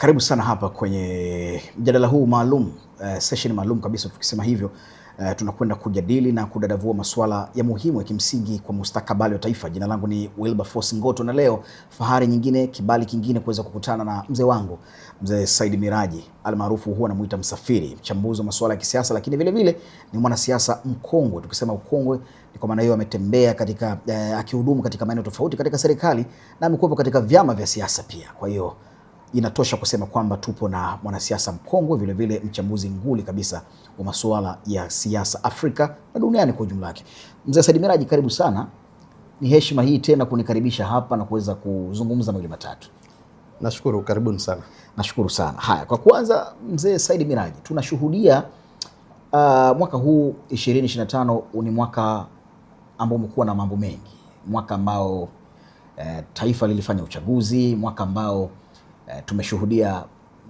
Karibu sana hapa kwenye mjadala huu maalum, session maalum kabisa. Tukisema hivyo, tunakwenda kujadili na kudadavua masuala ya muhimu ya kimsingi kwa mustakabali wa taifa. Jina langu ni Wilberforce Ngoto, na leo fahari nyingine, kibali kingine kuweza kukutana na mzee wangu, mzee Said Miraji almaarufu huwa anamuita Msafiri, mchambuzi wa masuala ya kisiasa, lakini vile vile ni mwanasiasa mkongwe. Tukisema ukongwe ni kwa maana hiyo ametembea katika akihudumu katika maeneo tofauti katika serikali na amekuwa katika vyama vya siasa pia. Kwa hiyo inatosha kusema kwamba tupo na mwanasiasa mkongwe, vile vile mchambuzi nguli kabisa wa masuala ya siasa Afrika na duniani kwa ujumla wake. Mzee Said Miraji, karibu sana. Ni heshima hii tena kunikaribisha hapa na kuweza kuzungumza mawili matatu. Nashukuru, karibuni sana. Nashukuru sana. Haya, kwa kwanza Mzee Said Miraji, tunashuhudia mwaka huu 2025 ni mwaka ambao umekuwa na mambo mengi, mwaka ambao taifa lilifanya uchaguzi, mwaka ambao tumeshuhudia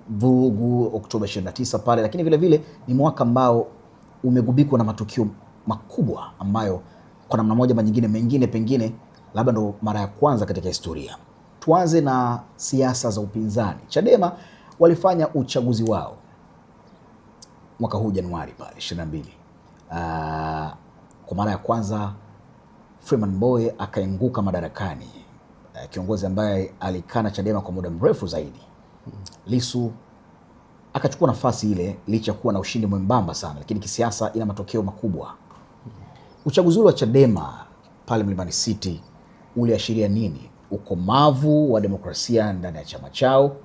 vugu Oktoba 29 pale, lakini vile vile ni mwaka ambao umegubikwa na matukio makubwa ambayo kwa namna moja ama nyingine, mengine pengine labda ndo mara ya kwanza katika historia. Tuanze na siasa za upinzani. Chadema walifanya uchaguzi wao mwaka huu Januari pale 22. Kwa mara ya kwanza Freeman Mbowe akaanguka madarakani, kiongozi ambaye alikana Chadema kwa muda mrefu zaidi. Lissu akachukua nafasi ile licha kuwa na ushindi mwembamba sana, lakini kisiasa ina matokeo makubwa. Uchaguzi wa Chadema pale Mlimani City uliashiria nini? Ukomavu wa demokrasia ndani ya chama chao,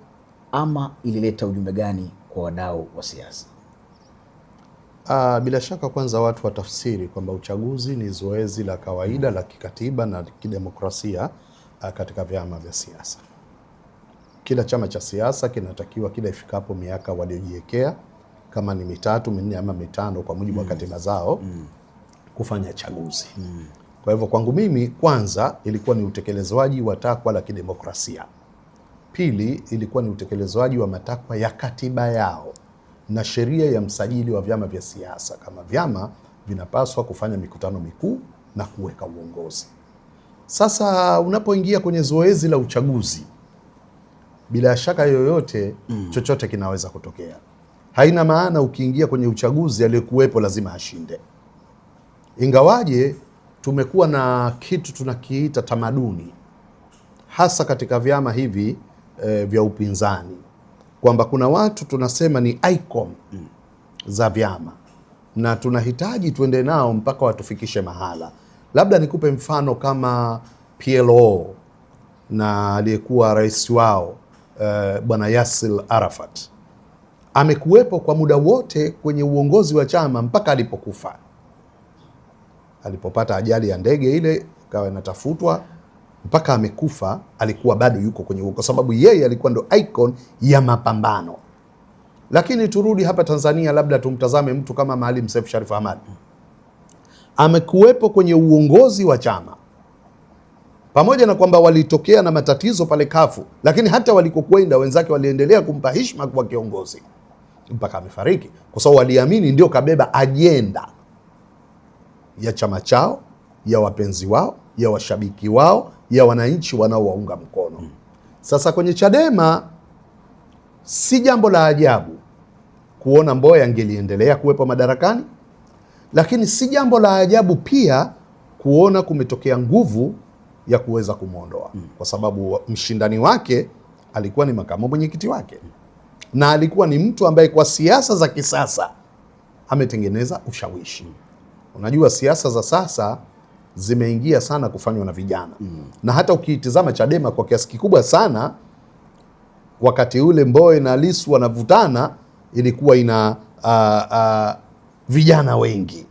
ama ilileta ujumbe gani kwa wadau wa siasa? Bila shaka kwanza watu watafsiri kwamba uchaguzi ni zoezi la kawaida la kikatiba na kidemokrasia katika vyama vya siasa. Kila chama cha siasa kinatakiwa kila ifikapo miaka waliojiwekea, kama ni 3, 4 ama 5 kwa mujibu wa katiba zao, kufanya chaguzi. Kwa hivyo kwangu mimi, kwanza ilikuwa ni utekelezwaji wa takwa la kidemokrasia. Pili, ilikuwa ni utekelezwaji wa matakwa ya katiba yao na sheria ya msajili wa vyama vya siasa, kama vyama vinapaswa kufanya mikutano mikuu na kuweka uongozi. Sasa unapoingia kwenye zoezi la uchaguzi, bila shaka yoyote chochote kinaweza kutokea. Haina maana ukiingia kwenye uchaguzi aliyekuwepo lazima ashinde. Ingawaje tumekuwa na kitu tunakiita tamaduni, hasa katika vyama hivi vya upinzani, kwamba kuna watu tunasema ni icon za vyama na tunahitaji tuende nao mpaka watufikishe mahala. Labda nikupe mfano kama PLO na aliyekuwa rais wao Bwana Yasir Arafat. Amekuwepo kwa muda wote kwenye uongozi wa chama mpaka alipokufa. Alipopata ajali ya ndege ile ikawa inatafutwa, mpaka amekufa alikuwa bado yuko kwenye uongozi, kwa sababu yeye alikuwa ndo icon ya mapambano. Lakini turudi hapa Tanzania, labda tumtazame mtu kama Maalim Seif Sharif Hamad. Amekuwepo kwenye uongozi wa chama, pamoja na kwamba walitokea na matatizo pale kafu, lakini hata walikokwenda wenzake waliendelea kumpa heshima kwa kiongozi mpaka amefariki, kwa sababu waliamini ndio kabeba ajenda ya chama chao, ya wapenzi wao, ya washabiki wao, ya wananchi wanaowaunga mkono. Sasa kwenye Chadema si jambo la ajabu kuona Mbowe angeliendelea kuwepo madarakani, lakini si jambo la ajabu pia kuona kumetokea nguvu ya kuweza kumwondoa, kwa sababu mshindani wake alikuwa ni makamu mwenyekiti wake na alikuwa ni mtu ambaye kwa siasa za kisasa ametengeneza ushawishi. Unajua siasa za sasa zimeingia sana kufanywa na vijana. Na hata ukiitizama Chadema kwa kiasi kikubwa sana, wakati ule Mbowe na Lissu wanavutana, ilikuwa ina vijana wengi.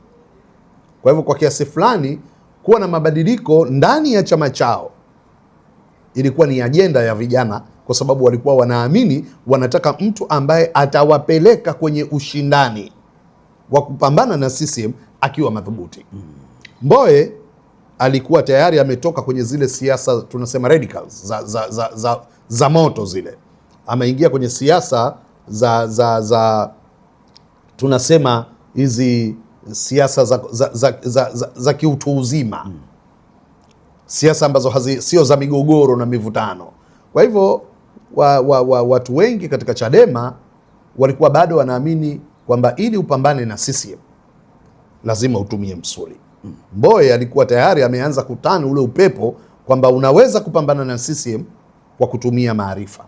Kwa hivyo kwa kiasi fulani kuwa na mabadiliko ndani ya chama chao ilikuwa ni ajenda ya vijana, kwa sababu walikuwa wanaamini wanataka mtu ambaye atawapeleka kwenye ushindani wa kupambana na CCM akiwa madhubuti. Mbowe alikuwa tayari ametoka kwenye zile siasa tunasema radicals za moto zile, ameingia kwenye siasa za tunasema hizi siasa za kiutu uzima, siasa ambazo sio za migogoro na mivutano. Kwa hivyo watu wengi katika Chadema walikuwa bado wanaamini kwamba ili upambane na CCM lazima utumie msuli. Mbowe alikuwa tayari ameanza kutana ule upepo kwamba unaweza kupambana na CCM kwa kutumia maarifa,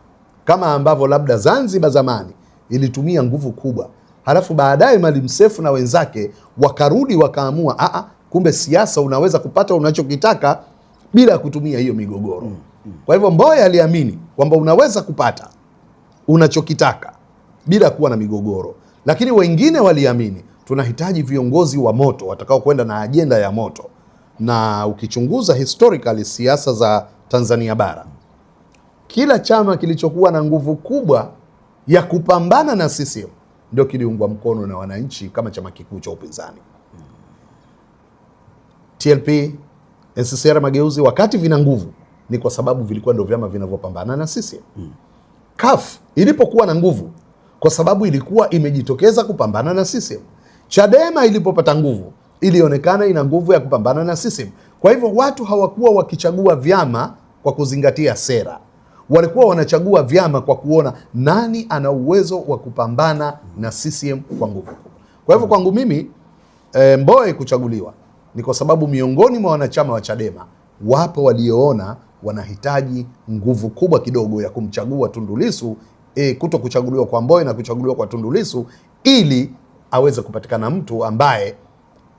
kama ambavyo labda Zanzibar zamani ilitumia nguvu kubwa, halafu baadaye Maalim Seif na wenzake wakarudi wakaamua kumbe siasa unaweza kupata unachokitaka bila kutumia hiyo migogoro. Kwa hivyo Mbowe aliamini kwamba unaweza kupata unachokitaka bila kuwa na migogoro, lakini wengine waliamini tunahitaji viongozi wa moto watakao kwenda na ajenda ya moto. Na ukichunguza historically siasa za Tanzania bara, kila chama kilichokuwa na nguvu kubwa ya kupambana na CCM ndio kiliungwa mkono na wananchi kama chama kikuu cha upinzani. TLP, NCCR Mageuzi wakati vina nguvu ni kwa sababu vilikuwa ndio vyama vinavyopambana na CCM. CUF ilipokuwa na nguvu kwa sababu ilikuwa imejitokeza kupambana na CCM. Chadema ilipopata nguvu ilionekana ina nguvu ya kupambana na CCM. Kwa hivyo watu hawakuwa wakichagua vyama kwa kuzingatia sera, walikuwa wanachagua vyama kwa kuona nani ana uwezo wa kupambana na CCM kwa nguvu kubwa. Kwa hivyo kwangu mimi Mbowe kuchaguliwa ni kwa sababu miongoni mwa wanachama wa Chadema wapo walioona wanahitaji nguvu kubwa kidogo ya kumchagua Tundu Lissu, kuto kuchaguliwa kwa Mbowe na kuchaguliwa kwa Tundu Lissu ili aweze kupatikana mtu ambaye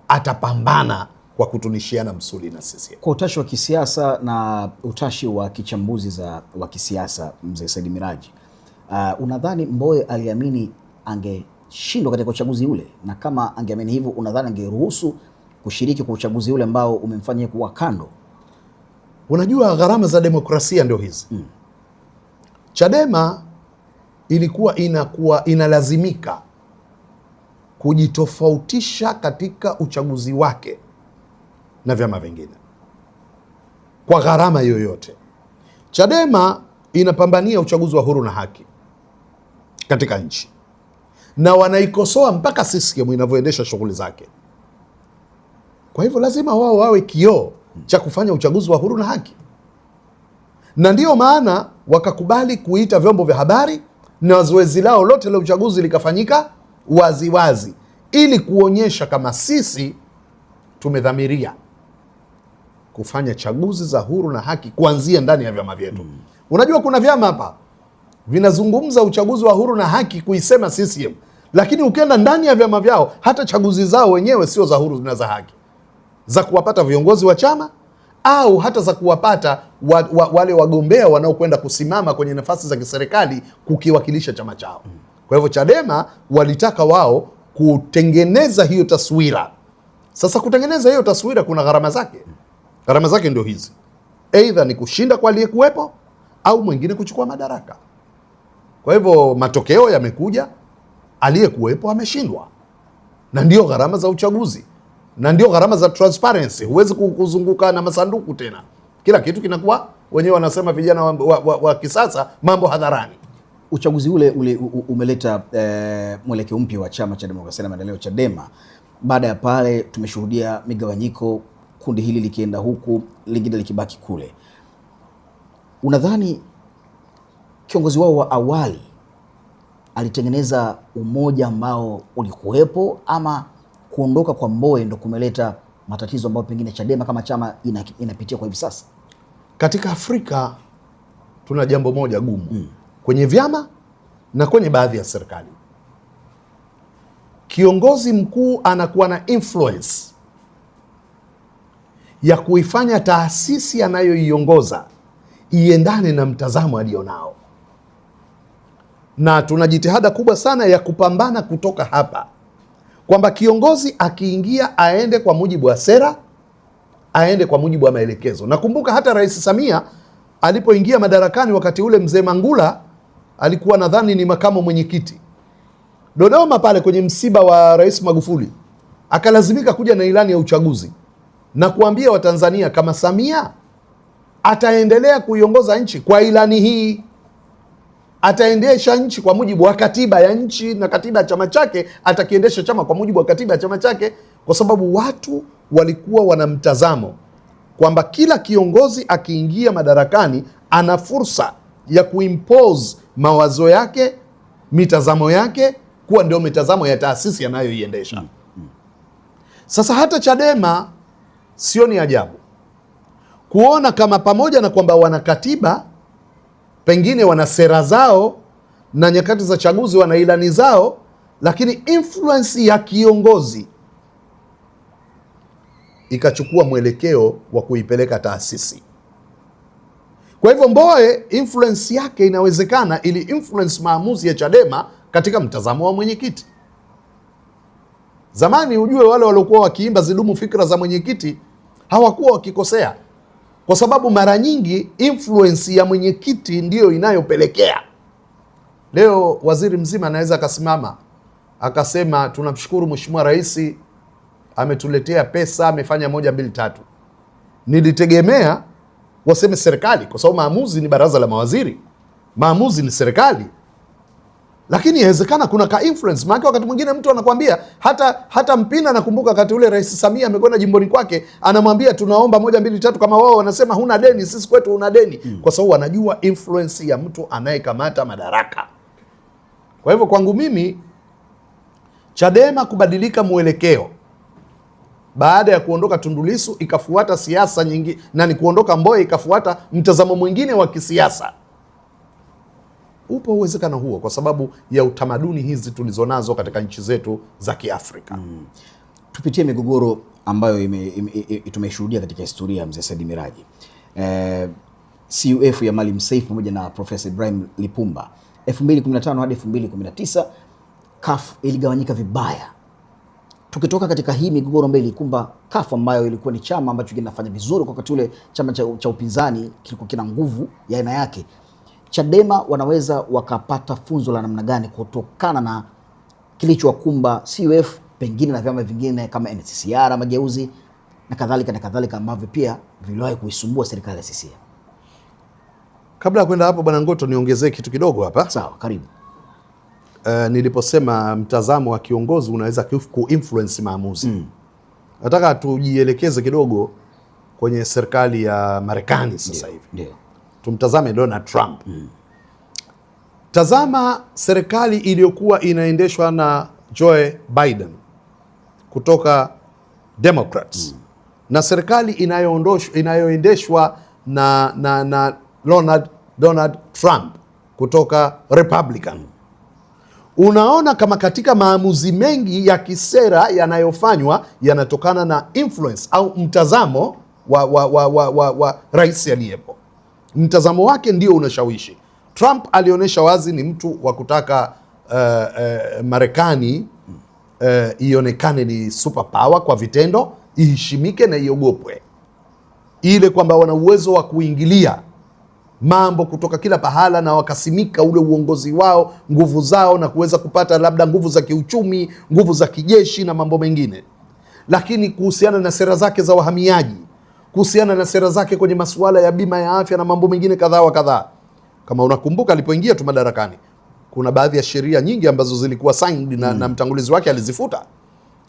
atapambana kwa kutunishiana msuli na CCM. Kwa utashi wa kisiasa na utashi wa kichambuzi wa kisiasa, Mzee Said Miraji, unadhani Mbowe aliamini angeshindwa katika uchaguzi ule? Na kama angeamini hivyo, unadhani angeruhusu kushiriki kwa uchaguzi ule ambao umemfanya kuwa kando? Unajua gharama za demokrasia ndio hizi. Chadema ilikuwa inalazimika kujitofautisha katika uchaguzi wake na vyama vingine kwa gharama yoyote. Chadema inapambania uchaguzi wa huru na haki katika nchi, na wanaikosoa mpaka CCM inavyoendesha shughuli zake. Kwa hivyo lazima wao wawe kioo cha kufanya uchaguzi wa huru na haki, na ndiyo maana wakakubali kuita vyombo vya habari na zoezi lao lote la uchaguzi likafanyika waziwazi ili kuonyesha kama sisi tumedhamiria kufanya chaguzi za huru na haki kuanzia ndani ya vyama vyetu. Unajua kuna vyama hapa vinazungumza uchaguzi wa huru na haki kuisema CCM, lakini ukienda ndani ya vyama vyao hata chaguzi zao wenyewe sio za huru na za haki, za kuwapata viongozi wa chama au hata za kuwapata wale wagombea wanaokwenda kusimama kwenye nafasi za kiserikali kukiwakilisha chama chao. Kwa hivyo Chadema walitaka wao kutengeneza hiyo taswira. Sasa kutengeneza hiyo taswira kuna gharama zake. Gharama zake ndio hizi: aidha ni kushinda kwa aliyekuwepo au mwingine kuchukua madaraka. Kwa hivyo matokeo yamekuja, aliyekuwepo ameshindwa, na ndio gharama za uchaguzi na ndio gharama za transparency. Huwezi kuzunguka na masanduku tena, kila kitu kinakuwa, wenyewe wanasema vijana wa kisasa, mambo hadharani. Uchaguzi ule umeleta mwelekeo mpya wa chama cha demokrasia na maendeleo Chadema. Baada ya pale tumeshuhudia migawanyiko, kundi hili likienda huku, lingine likibaki kule. Unadhani kiongozi wao wa awali alitengeneza umoja ambao ulikuwepo, ama kuondoka kwa Mbowe ndo kumeleta matatizo ambayo pengine Chadema kama chama inapitia kwa hivi sasa? Katika Afrika tuna jambo moja gumu kwenye vyama na kwenye baadhi ya serikali. Kiongozi mkuu anakuwa na influence ya kuifanya taasisi anayoiongoza iendane na mtazamo alionao, na tuna jitihada kubwa sana ya kupambana kutoka hapa kwamba kiongozi akiingia aende kwa mujibu wa sera, aende kwa mujibu wa maelekezo. Nakumbuka hata Rais Samia alipoingia madarakani, wakati ule Mzee Mangula alikuwa nadhani ni makamu mwenyekiti, Dodoma pale kwenye msiba wa Rais Magufuli akalazimika kuja na ilani ya uchaguzi na kuambia Watanzania kama Samia ataendelea kuiongoza nchi kwa ilani hii, ataendesha nchi kwa mujibu wa katiba ya nchi na katiba ya chama chake, atakiendesha chama kwa mujibu wa katiba ya chama chake, kwa sababu watu walikuwa wana mtazamo kwamba kila kiongozi akiingia madarakani ana fursa ya kuimpose mawazo yake, mitazamo yake kuwa ndio mitazamo ya taasisi yanayoiendesha. Sasa hata Chadema sio ni ajabu kuona kama pamoja na kwamba wana katiba, pengine wana sera zao na nyakati za chaguzi wana ilani zao, lakini influence ya kiongozi ikachukua mwelekeo wa kuipeleka taasisi. Kwa hivyo Mbowe influence yake inawezekana ili influence maamuzi ya Chadema katika mtazamo wa mwenyekiti. Zamani ujue wale waliokuwa wakiimba zidumu fikra za mwenyekiti hawakuwa wakikosea, kwa sababu mara nyingi influence ya mwenyekiti ndiyo inayopelekea. Leo waziri mzima anaweza akasimama akasema tunamshukuru Mheshimiwa Rais ametuletea pesa, amefanya 1 2 3. Nilitegemea waseme serikali, kwa sababu maamuzi ni baraza la mawaziri, maamuzi ni serikali. Lakini inawezekana kuna ka influence, maana wakati mwingine mtu anakuambia hata Mpina, nakumbuka wakati ule Rais Samia amekwenda jimboni kwake, anamwambia tunaomba 1 2 3, kama wao wanasema huna deni, sisi kwetu una deni. Kwa sababu wanajua influence ya mtu anayekamata madaraka. Kwa hivyo kwangu mimi Chadema kubadilika mwelekeo baada ya kuondoka Tundu Lissu ikafuata siasa nyingi, na ni kuondoka Mbowe ikafuata mtazamo mwingine wa kisiasa, upo uwezekano huo kwa sababu ya utamaduni hizi tulizonazo katika nchi zetu za Kiafrika. Tupitie migogoro ambayo tumeshuhudia katika historia, mzee Said Miraji. CUF ya Maalim Seif pamoja na Profesa Ibrahim Lipumba 2015 hadi 2019 CUF iligawanyika vibaya. Tukitoka katika hii migogoro ambayo ilikumba CUF, ambayo ilikuwa ni chama ambacho kinafanya vizuri kwa wakati ule, chama cha upinzani kilikuwa kina nguvu ya aina yake, Chadema wanaweza wakapata funzo la namna gani kutokana na kilichowakumba CUF pengine na vyama vingine kama NCCR, Mageuzi na kadhalika ambavyo pia viliwahi kuisumbua serikali ya CCM? Kabla ya kwenda hapo, Bwana Ngoto, niongezee kitu kidogo hapa. Sawa, karibu. Niliposema mtazamo wa kiongozi unaweza kuinfluence maamuzi, nataka tujielekeze kidogo kwenye serikali ya Marekani sasa hivi. Ndio. Tumtazame Donald Trump. Tazama serikali iliyokuwa inaendeshwa na Joe Biden kutoka Democrats na serikali inayoendeshwa na Donald Trump kutoka Republican. Unaona kama katika maamuzi mengi ya kisera yanayofanywa yanatokana na influence au mtazamo wa rais aliyepo. Mtazamo wake ndio unashawishi. Trump alionyesha wazi ni mtu wa kutaka Marekani ionekane ni superpower kwa vitendo, iheshimike na iogopwe, ile kwamba wana uwezo wa kuingilia mambo kutoka kila pahala na wakasimika ule uongozi wao, nguvu zao, na kuweza kupata labda nguvu za kiuchumi, nguvu za kijeshi na mambo mengine. Lakini kuhusiana na sera zake za wahamiaji, kuhusiana na sera zake kwenye masuala ya bima ya afya na mambo mengine kadhaa wa kadhaa, kama unakumbuka alipoingia tu madarakani, kuna baadhi ya sheria nyingi ambazo zilikuwa signed na mtangulizi wake alizifuta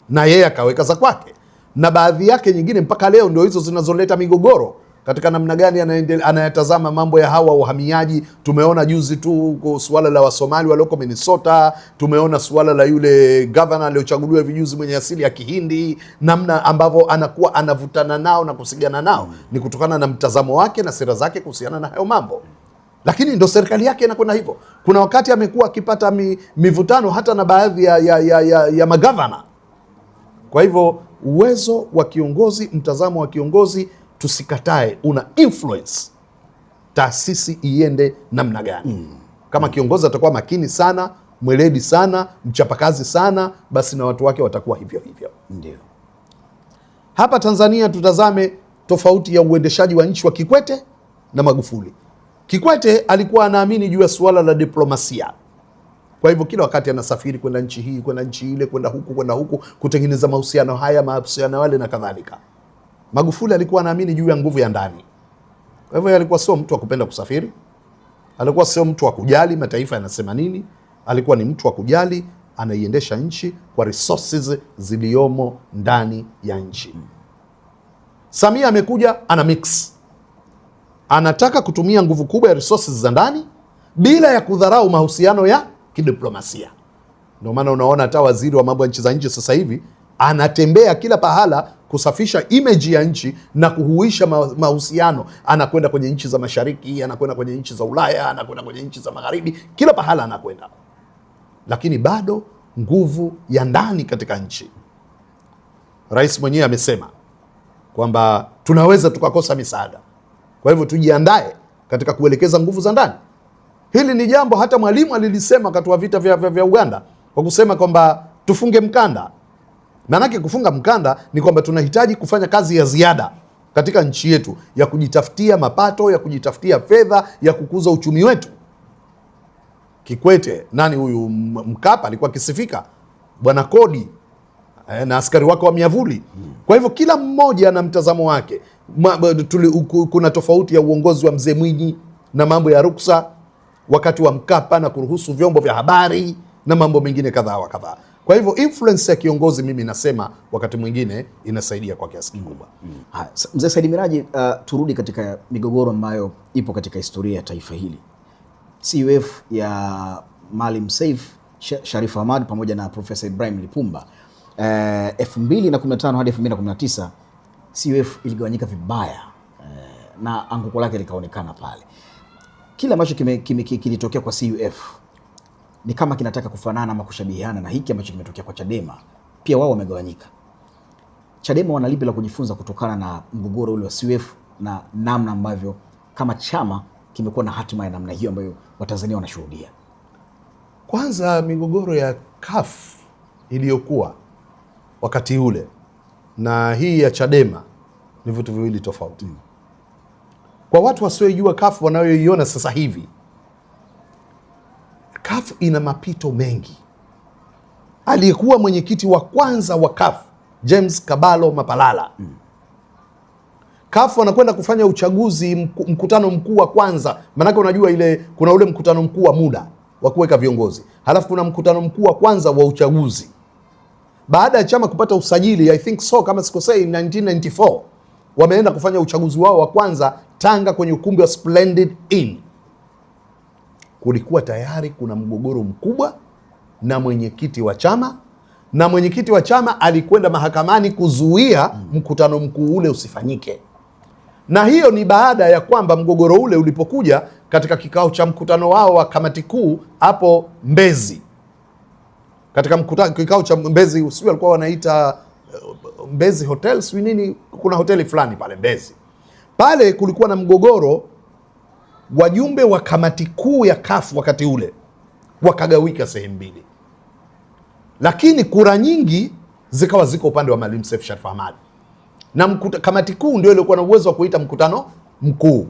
na yeye akaweka za kwake, na baadhi yake nyingine mpaka leo ndio hizo zinazoleta migogoro katika namna gani anayatazama mambo ya hawa wahamiaji. Tumeona juzi tu suala la Wasomali walioko Minnesota, tumeona suala la yule governor aliyochaguliwa vijuzi mwenye asili ya Kihindi, namna ambavyo anakuwa anavutana nao na kusigana nao ni kutokana na mtazamo wake na sera zake kuhusiana na hayo mambo. Lakini ndo serikali yake inakwenda hivyo. Kuna wakati amekuwa akipata mivutano hata na baadhi ya magavana. Kwa hivyo uwezo wa kiongozi, mtazamo wa kiongozi, tusikatae, una influence taasisi iende namna gani. Kama kiongozi atakuwa makini sana, mweledi sana, mchapakazi sana, basi na watu wake watakuwa hivyo hivyo. Ndio. Hapa Tanzania tutazame tofauti ya uendeshaji wa nchi wa Kikwete na Magufuli. Kikwete alikuwa anaamini juu ya suala la diplomasia. Kwa hivyo kila wakati anasafiri kwenda nchi hii, kwenda nchi ile, kwenda huku, kutengeneza mahusiano haya, mahusiano wale na kadhalika. Magufuli alikuwa anaamini juu ya nguvu ya ndani. Kwa hivyo alikuwa sio mtu wa kupenda kusafiri. Alikuwa sio mtu wa kujali mataifa yanasema nini. Alikuwa ni mtu wa kujali anaiendesha nchi kwa resources ziliomo ndani ya nchi. Samia amekuja ana mix. Anataka kutumia nguvu kubwa ya resources za ndani bila ya kudharau mahusiano ya kidiplomasia. Ndio maana unaona hata waziri wa mambo ya nchi za nje sasa hivi anatembea kila pahala kusafisha image ya nchi na kuhuisha mahusiano. Anakwenda kwenye nchi za mashariki, anakwenda kwenye nchi za Ulaya, anakwenda kwenye nchi za magharibi, kila pahala anakwenda, lakini bado nguvu ya ndani katika nchi. Rais mwenyewe amesema kwamba tunaweza tukakosa misaada, kwa hivyo tujiandae katika kuelekeza nguvu za ndani. Hili ni jambo hata Mwalimu alilisema wakati wa vita vya Uganda, kwa kusema kwamba tufunge mkanda. Maanake kufunga mkanda ni kwamba tunahitaji kufanya kazi ya ziada katika nchi yetu ya kujitafutia mapato, ya kujitafutia fedha, ya kukuza uchumi wetu. Kikwete, nani huyu, Mkapa alikuwa akisifika bwana kodi na askari wake wa miavuli. Kwa hivyo kila mmoja na mtazamo wake. Kuna tofauti ya uongozi wa Mzee Mwinyi na mambo ya ruksa wakati wa Mkapa na kuruhusu vyombo vya habari na mambo mengine kadhaa wa kadhaa. Kwa hivyo influence ya kiongozi, mimi nasema wakati mwingine inasaidia kwa kiasi kikubwa. Mzee Said Miraji, turudi katika migogoro ambayo ipo katika historia ya taifa hili. CUF ya Maalim Seif Sharif Hamad pamoja na Profesa Ibrahim Lipumba 2015 hadi 2019 CUF iligawanyika vibaya na anguko lake likaonekana pale. Kile ambacho kilitokea kwa CUF ni kama kinataka kufanana ama kushabihiana na hiki ambacho kimetokea kwa Chadema. Pia wao wamegawanyika. Chadema wanalipi la kujifunza kutokana na mgogoro ule wa CUF na namna ambavyo kama chama kimekuwa na hatima ya namna hiyo ambayo Watanzania wanashuhudia? Kwanza, migogoro ya CUF iliyokuwa wakati ule na hii ya Chadema ni vitu viwili tofauti. Kwa watu wasiojua CUF wanayoiona sasa hivi, CUF ina mapito mengi. Aliyekuwa mwenyekiti wa kwanza wa CUF James Kabalo Mapalala, CUF wanakwenda kufanya uchaguzi, mkutano mkuu wa kwanza. Maanake unajua ile kuna ule mkutano mkuu wa muda wa kuweka viongozi, halafu kuna mkutano mkuu wa kwanza wa uchaguzi. Baada ya chama kupata usajili, I think so, kama sikosei, 1994 wameenda kufanya uchaguzi wao wa kwanza Tanga kwenye ukumbi wa Splendid Inn. Kulikuwa tayari kuna mgogoro mkubwa na mwenyekiti wa chama, na mwenyekiti wa chama alikwenda mahakamani kuzuia mkutano mkuu ule usifanyike. Na hiyo ni baada ya kwamba mgogoro ule ulipokuja katika kikao cha mkutano wao wa kamati kuu hapo Mbezi. Katika kikao cha Mbezi, sio walikuwa wanaita Mbezi Hotel, sio nini, kuna hoteli fulani pale Mbezi. Pale kulikuwa na mgogoro, wajumbe wa kamati kuu ya CUF wakati ule wakagawika sehemu mbili, lakini kura nyingi zikawa ziko upande wa Maalim Seif Sharif Hamad, na kamati kuu ndio ilikuwa na uwezo wa kuita mkutano mkuu.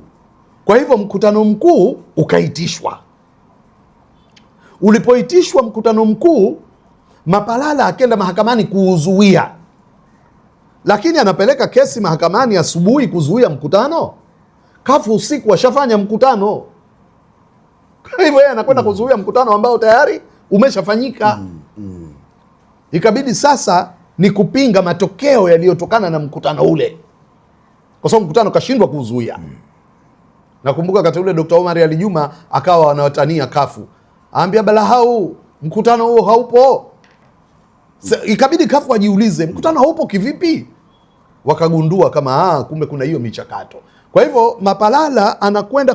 Kwa hivyo mkutano mkuu ukaitishwa. Ulipoitishwa mkutano mkuu, Mapalala akenda mahakamani kuuzuia, lakini anapeleka kesi mahakamani asubuhi kuzuia mkutano. CUF usiku washafanya mkutano. Kwa hivyo yeye anakwenda kuzuia mkutano ambao tayari umeshafanyika. Ikabidi sasa ni kupinga matokeo yaliyotokana na mkutano ule, kwa sababu mkutano kashindwa kuzuia. Nakumbuka wakati ule Dr. Omar Ali Juma akawa wanawatania CUF, aambia balahau mkutano huo haupo. Ikabidi CUF wajiulize mkutano haupo kivipi? Wakagundua kama kumbe kuna hiyo michakato. Kwa hivyo Mapalala anakwenda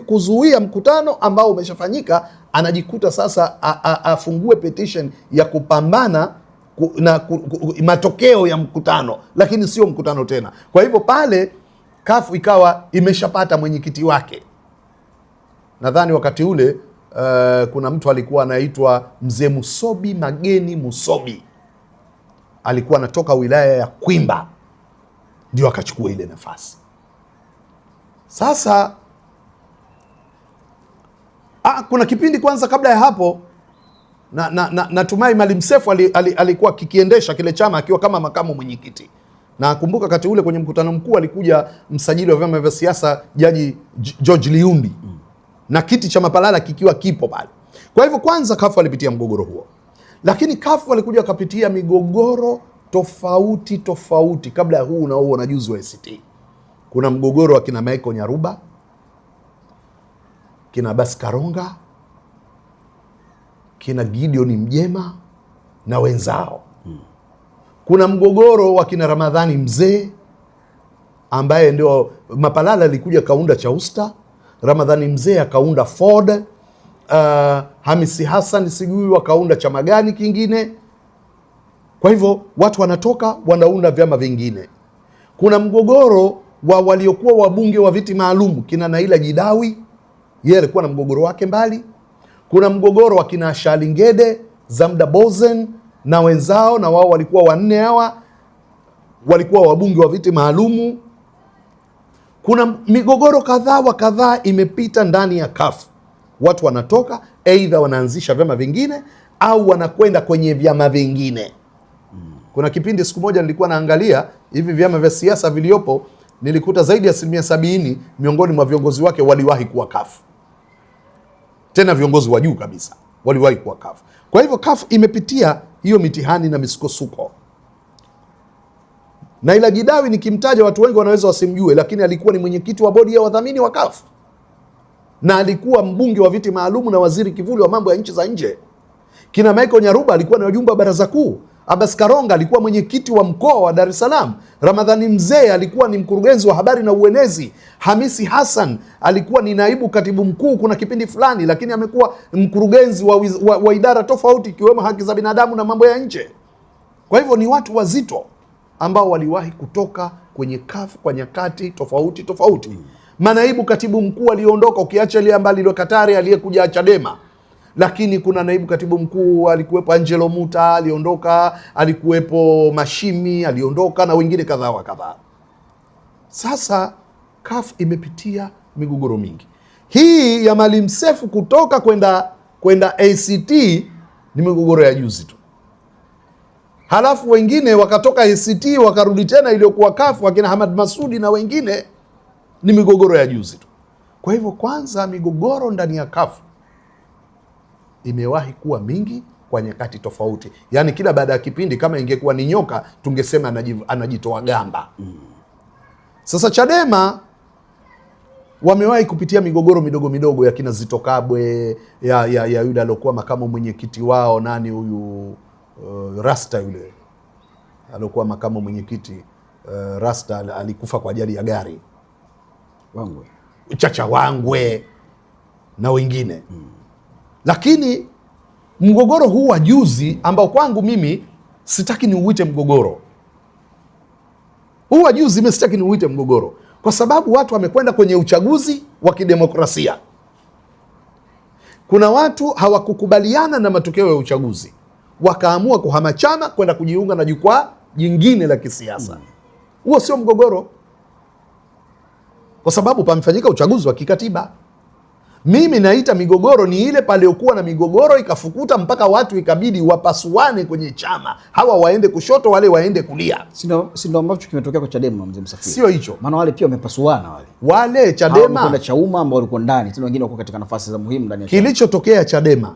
kuzuia mkutano ambao umeshafanyika, anajikuta sasa afungue petition ya kupambana na matokeo ya mkutano, lakini sio mkutano tena. Kwa hivyo pale CUF ikawa imeshapata mwenyekiti wake. Nadhani wakati ule kuna mtu alikuwa anaitwa Mzee Musobi Mageni Musobi, alikuwa anatoka wilaya ya Kwimba, ndio akachukua ile nafasi. Sasa kuna kipindi kwanza kabla ya hapo natumai Maalim Seif alikuwa kikiendesha kile chama akiwa kama makamu mwenyekiti. Na kumbuka wakati ule kwenye mkutano mkuu alikuja msajili wa vyama vya siasa Jaji George Liundi, na kiti cha Mapalala kikiwa kipo pale. Kwa hivyo kwanza CUF alipitia mgogoro huo, lakini CUF walikuja wakapitia migogoro tofauti tofauti kabla ya huu unaoona juzi wa ACT. Kuna mgogoro wa kina Michael Nyaruba, kina Abbas Karonga, kina Gideon Mjema na wenzao. Kuna mgogoro wa kina Ramadhani Mzee ambaye ndio Mapalala alikuja kaunda Chausta, Ramadhani Mzee akaunda Ford, Hamisi Hassan sijui wakaunda chama gani kingine. Kwa hivyo watu wanatoka wanaunda vyama vingine. Kuna mgogoro wa waliokuwa wabunge wa viti maalum kina Naila Jidawi, yeye alikuwa na mgogoro wake mbali. Kuna mgogoro wa kina Shalingede, Zamda Bozen na wenzao, na wao walikuwa wanne, hawa walikuwa wabunge wa viti maalumu. Kuna migogoro kadhaa wa kadhaa imepita ndani ya CUF. Watu wanatoka aidha wanaanzisha vyama vingine au wanakwenda kwenye vyama vingine. Kuna kipindi siku moja nilikuwa naangalia hivi vyama vya siasa viliopo, nilikuta zaidi ya 70% miongoni mwa viongozi wake waliwahi kuwa CUF. Tena viongozi wa juu kabisa waliwahi kuwa CUF. Kwa hivyo CUF imepitia hiyo mitihani na misukosuko. Naila Jidawi nikimtaja watu wengi wanaweza wasimjue, lakini alikuwa ni mwenyekiti wa bodi ya wadhamini wa CUF na alikuwa mbunge wa viti maalumu na waziri kivuli wa mambo ya nchi za nje. Kina Michael Nyaruba alikuwa ni wajumbe wa baraza kuu. Abbas Karonga alikuwa mwenyekiti wa mkoa wa Dar es Salaam. Ramadhani Mzee alikuwa ni mkurugenzi wa habari na uenezi. Hamisi Hassan alikuwa ni naibu katibu mkuu kuna kipindi fulani, lakini amekuwa mkurugenzi wa idara tofauti ikiwemo haki za binadamu na mambo ya nje. Kwa hivyo ni watu wazito ambao waliwahi kutoka kwenye CUF kwa nyakati tofauti tofauti. Manaibu katibu mkuu aliondoka, ukiacha ile mbali ile Katari aliyekuja Chadema. Lakini kuna naibu katibu mkuu alikuwepo Angelo Muta aliondoka, alikuwepo Mashimi aliondoka na wengine kadhaa wa kadhaa. Sasa CUF imepitia migogoro mingi. Hii ya Maalim Seif kutoka kwenda ACT ni migogoro ya juzi tu. Halafu wengine wakatoka ACT wakarudi tena iliyokuwa CUF, wakina Hamad Masudi na wengine, ni migogoro ya juzi tu. Kwa hivyo kwanza migogoro ndani ya CUF imewahi kuwa mingi kwa nyakati tofauti. Yaani kila baada ya kipindi kama ingekuwa ni nyoka tungesema anajitoa gamba. Sasa Chadema wamewahi kupitia migogoro midogo midogo ya kina Zitto Kabwe, ya yule aliokuwa makamu mwenyekiti wao, nani huyu, Rasta yule aliokuwa makamu mwenyekiti, Rasta alikufa kwa ajali ya gari, Wangwe, Chacha Wangwe na wengine. Lakini mgogoro huu wa juzi ambao kwangu mimi sitaki ni uite mgogoro. Huu wa juzi mimi sitaki ni uite mgogoro kwa sababu watu wamekwenda kwenye uchaguzi wa kidemokrasia. Kuna watu hawakukubaliana na matokeo ya uchaguzi, wakaamua kuhama chama kwenda kujiunga na jukwaa jingine la kisiasa. Huo sio mgogoro kwa sababu pamefanyika uchaguzi wa kikatiba. Mimi naita migogoro ni ile paliokuwa na migogoro ikafukuta mpaka watu ikabidi wapasuane kwenye chama, hawa waende kushoto wale waende kulia. Sio ambacho kimetokea kwa Chadema, mzee Msafiri. Sio hicho. Maana wale pia wamepasuana wale Chadema kwenda Chauma ambao walikuwa ndani, tena wengine wako katika nafasi za muhimu ndani ya chama. Kilichotokea Chadema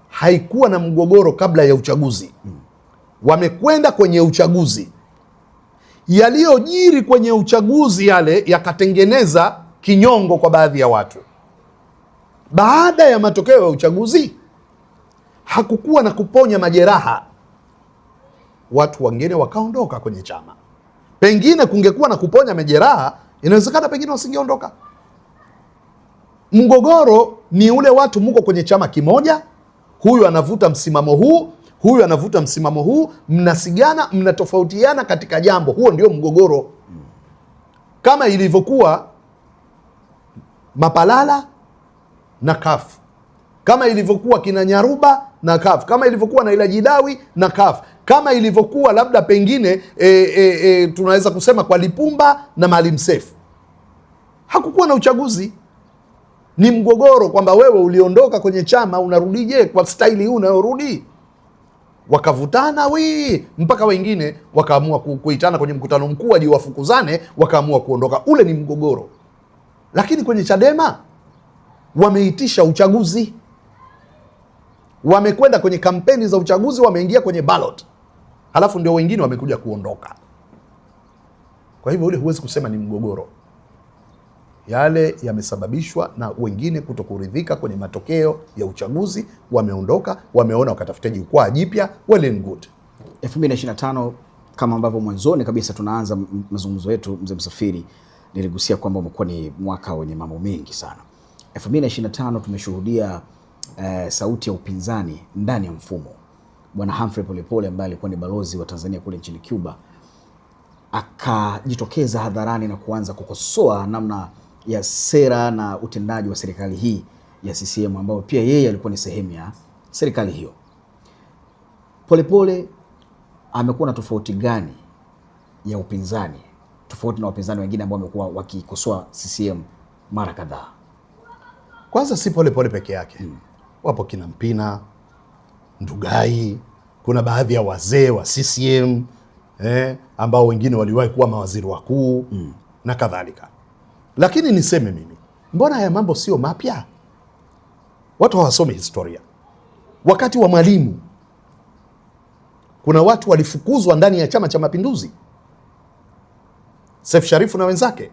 haikuwa na mgogoro kabla ya uchaguzi. Wamekwenda kwenye uchaguzi, yaliyojiri kwenye uchaguzi yale yakatengeneza kinyongo kwa baadhi ya watu. Baada ya matokeo ya uchaguzi hakukuwa na kuponya majeraha, watu wengine wakaondoka kwenye chama. Pengine kungekuwa na kuponya majeraha, inawezekana pengine wasingeondoka. Mgogoro ni ule watu mko kwenye chama kimoja, huyu anavuta msimamo huu, huyu anavuta msimamo huu, mnasigana, mnatofautiana katika jambo. Huo ndio mgogoro, kama ilivyokuwa Mapalala na CUF, kama ilivyokuwa kina Nyaruba na CUF, kama ilivyokuwa Naila Jidawi na CUF, kama ilivyokuwa labda pengine tunaweza kusema kwa Lipumba na Maalim Seif. Hakukuwa na uchaguzi, ni mgogoro kwamba wewe uliondoka kwenye chama unarudije kwa staili hii unayorudi. Wakavutana mpaka wengine wakaamua kuitana kwenye mkutano mkuu aje wafukuzane, wakaamua kuondoka. Ule ni mgogoro. Lakini kwenye Chadema wameitisha uchaguzi, wamekwenda kwenye kampeni za uchaguzi, wameingia kwenye ballot, halafu ndio wengine wamekuja kuondoka. Kwa hivyo ule huwezi kusema ni mgogoro. Yale yamesababishwa na wengine kutokuridhika kwenye matokeo ya uchaguzi, wameondoka, wameona wakatafuta jukwaa jipya, well and good. 2025 kama ambavyo mwanzoni kabisa tunaanza mazungumzo yetu, mzee Msafiri, niligusia kwamba umekuwa ni mwaka wenye mambo mengi sana. 2025 tumeshuhudia sauti ya upinzani ndani ya mfumo. Bwana Humphrey Polepole ambaye alikuwa ni balozi wa Tanzania kule nchini Cuba akajitokeza hadharani na kuanza kukosoa namna ya sera na utendaji wa serikali hii ya CCM ambayo pia yeye alikuwa ni sehemu ya serikali hiyo. Polepole amekuwa na tofauti gani ya upinzani tofauti na wapinzani wengine ambao wamekuwa wakikosoa CCM mara kadhaa? Kwanza si Polepole peke yake. Wapo kina Mpina, Ndugai, kuna baadhi ya wazee wa CCM ambao wengine waliwahi kuwa mawaziri wakuu na kadhalika. Lakini niseme mimi, mbona haya mambo sio mapya? Watu hawasome historia. Wakati wa Mwalimu kuna watu walifukuzwa ndani ya Chama cha Mapinduzi, Seif Sharifu na wenzake,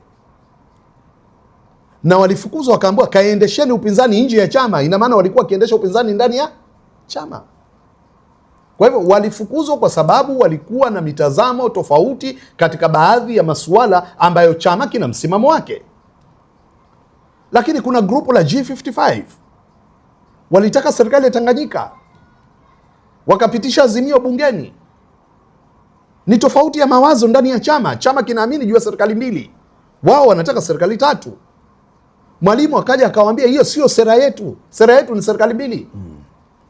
na walifukuzwa wakaambiwa kaendesheni upinzani nje ya chama. Ina maana walikuwa wakiendesha upinzani ndani ya chama. Kwa hivyo walifukuzwa kwa sababu walikuwa na mitazamo tofauti katika baadhi ya masuala ambayo chama kina msimamo wake. Lakini kuna grupu la G55 walitaka serikali ya Tanganyika, wakapitisha azimio bungeni. Ni tofauti ya mawazo ndani ya chama. Chama kinaamini juu ya serikali mbili, wao wanataka serikali tatu. Mwalimu akaja akawaambia hiyo sio sera yetu, sera yetu ni serikali mbili.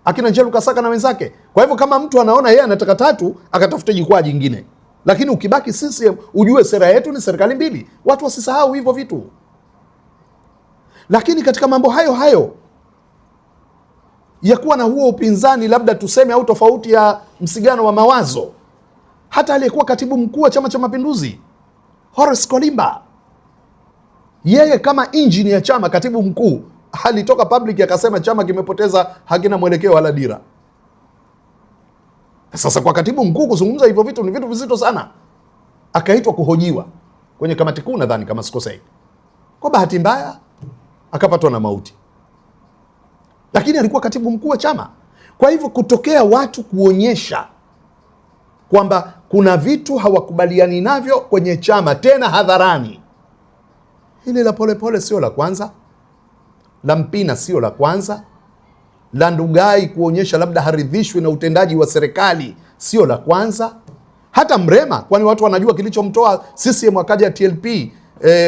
Akina Njelu Kasaka na wenzake. Kwa hivyo kama mtu anaona yeye anataka tatu, akatafuta jukwaa jingine. Lakini ukibaki CCM ujue sera yetu ni serikali mbili. Watu wasisahau hivyo vitu. Lakini katika mambo hayo hayo ya kuwa na huo upinzani, labda tuseme, au tofauti ya msigano wa mawazo, hata aliyekuwa katibu mkuu wa Chama cha Mapinduzi Horace Kolimba, yeye kama injini ya chama, katibu mkuu, alitoka public akasema chama kimepoteza, hakina mwelekeo wala dira. Sasa kwa katibu mkuu kuzungumza hivyo vitu ni vitu vizito sana. Akaitwa kuhojiwa kwenye kamati kuu, nadhani kama sikosei. Kwa bahati mbaya akapatwa na mauti, lakini alikuwa katibu mkuu wa chama. Kwa hivyo kutokea watu kuonyesha kwamba kuna vitu hawakubaliani navyo kwenye chama, tena hadharani. Hili la Polepole sio la kwanza, la Mpina sio la kwanza, la Ndugai kuonyesha labda haridhishwi na utendaji wa serikali sio la kwanza. Hata Mrema, kwani watu wanajua kilichomtoa CCM akaja TLP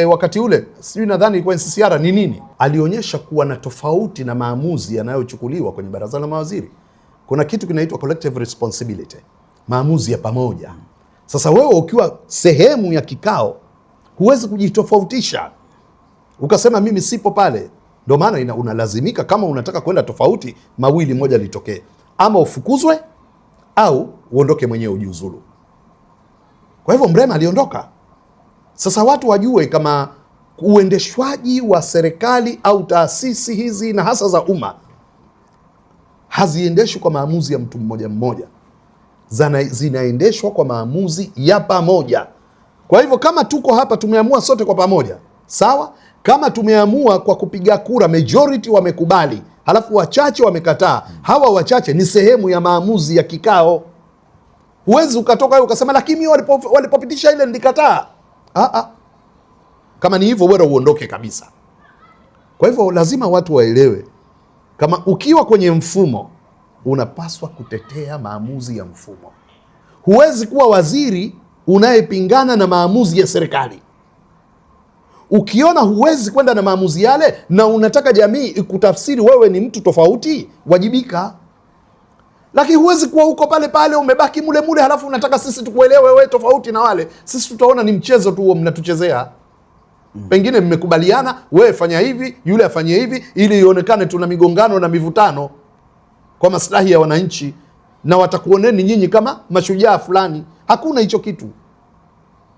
wakati ule, sijui nadhani ilikuwa NCCR ni nini, alionyesha kuwa na tofauti na maamuzi yanayochukuliwa kwenye baraza la mawaziri. Kuna kitu kinaitwa collective responsibility, maamuzi ya pamoja. Sasa wewe ukiwa sehemu ya kikao huwezi kujitofautisha ukasema mimi sipo pale. Ndio maana unalazimika, kama unataka kwenda tofauti, mawili moja litokee, ama ufukuzwe au uondoke mwenyewe, ujiuzulu. Kwa hivyo Mrema aliondoka. Sasa watu wajue kama uendeshwaji wa serikali au taasisi hizi na hasa za umma haziendeshwi kwa maamuzi ya mtu mmoja mmoja, zinaendeshwa kwa maamuzi ya pamoja. Kwa hivyo kama tuko hapa tumeamua sote kwa pamoja, sawa. Kama tumeamua kwa kupiga kura, majority wamekubali, halafu wachache wamekataa, hawa wachache ni sehemu ya maamuzi ya kikao. Huwezi ukatoka wewe ukasema lakini walipopitisha ile nilikataa. Kama ni hivyo wewe uondoke kabisa. Kwa hivyo lazima watu waelewe, kama ukiwa kwenye mfumo unapaswa kutetea maamuzi ya mfumo. Huwezi kuwa waziri unayepingana na maamuzi ya serikali. Ukiona huwezi kwenda na maamuzi yale na unataka jamii ikutafsiri wewe ni mtu tofauti, wajibika. Lakini huwezi kuwa huko pale pale umebaki mule mule, halafu unataka sisi tukuelewe wewe tofauti na wale. Sisi tutaona ni mchezo tu, mnatuchezea. Pengine mmekubaliana wewe fanya hivi, yule afanye hivi, ili ionekane tuna migongano na mivutano kwa maslahi ya wananchi, na watakuoneni nyinyi kama mashujaa fulani. Hakuna hicho kitu.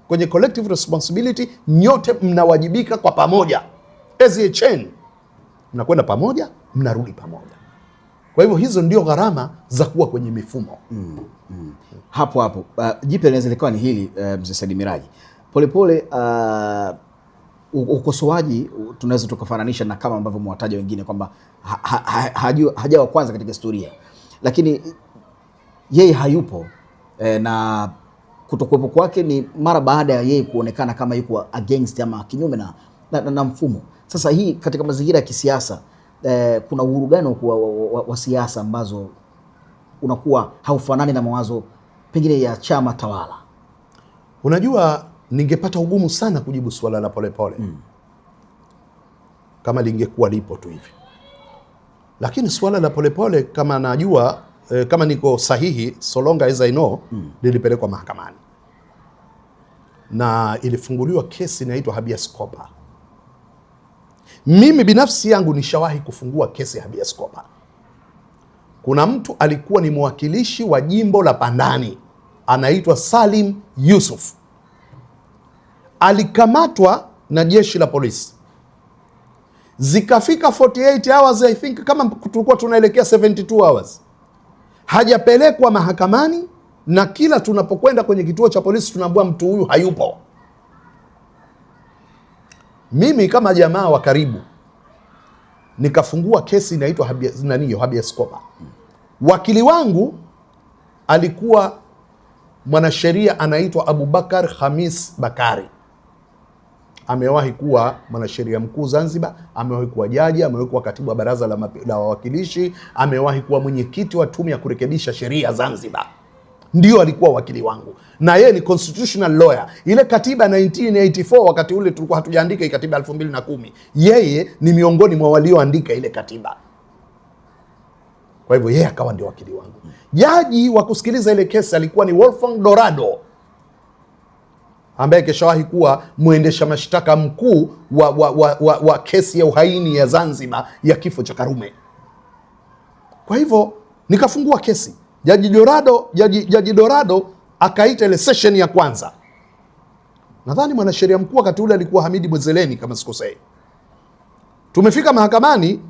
Kwenye collective responsibility nyote mnawajibika kwa pamoja, as a chain. Mnakwenda pamoja, mnarudi pamoja. Kwa hivyo hizo ndio gharama za kuwa kwenye mifumo. Hapo jipya linaweza likawa ni hili, mzee Said Miraji. Polepole ukosoaji tunaweza tukafananisha na kama ambavyo mwataja wengine kwamba hajawa kwanza katika historia, lakini yeye hayupo na kutokuwepo kwake ni mara baada ya yeye kuonekana kama yuko against ama kinyume na mfumo. Sasa hii katika mazingira ya kisiasa kuna uhuru gani wa siasa ambazo unakuwa haufanani na mawazo pengine ya chama tawala? Unajua, ningepata ugumu sana kujibu swala la Polepole kama lingekuwa lipo tu hivi, lakini swala la Polepole kama najua kama niko sahihi, so long as I know, lilipelekwa mahakamani na ilifunguliwa kesi inaitwa habeas corpus. Mimi binafsi yangu nishawahi kufungua kesi ya habeas corpus. Kuna mtu alikuwa ni mwakilishi wa jimbo la Pandani anaitwa Salim Yusuf, alikamatwa na jeshi la polisi, zikafika 48 hours I think, kama tulikuwa tunaelekea 72 hours, hajapelekwa mahakamani, na kila tunapokwenda kwenye kituo cha polisi tunaambiwa mtu huyu hayupo. Mimi kama jamaa wa karibu nikafungua kesi inaitwa habeas corpus. Wakili wangu alikuwa mwanasheria anaitwa Abubakar Khamis Bakari. Amewahi kuwa mwanasheria mkuu Zanzibar, amewahi kuwa jaji, amewahi kuwa katibu wa baraza la wawakilishi, amewahi kuwa mwenyekiti wa tume ya kurekebisha sheria Zanzibar. Ndio alikuwa wakili wangu, na yeye ni constitutional lawyer. Ile katiba 1984 wakati ule tulikuwa hatujaandika katiba 2010, yeye ni miongoni mwa walioandika ile katiba. Kwa hivyo yeye akawa ndio wakili wangu. Jaji wa kusikiliza ile kesi alikuwa ni Wolfgang Dorado, ambaye keshawahi kuwa mwendesha mashtaka mkuu wa kesi ya uhaini ya Zanzibar ya kifo cha Karume. Kwa hivyo nikafungua kesi. Jaji Dorado akaita ile session ya kwanza. Nadhani mwanasheria mkuu wakati ule alikuwa Hamidi Mwezeleni kama sikosei. Tumefika mahakamani,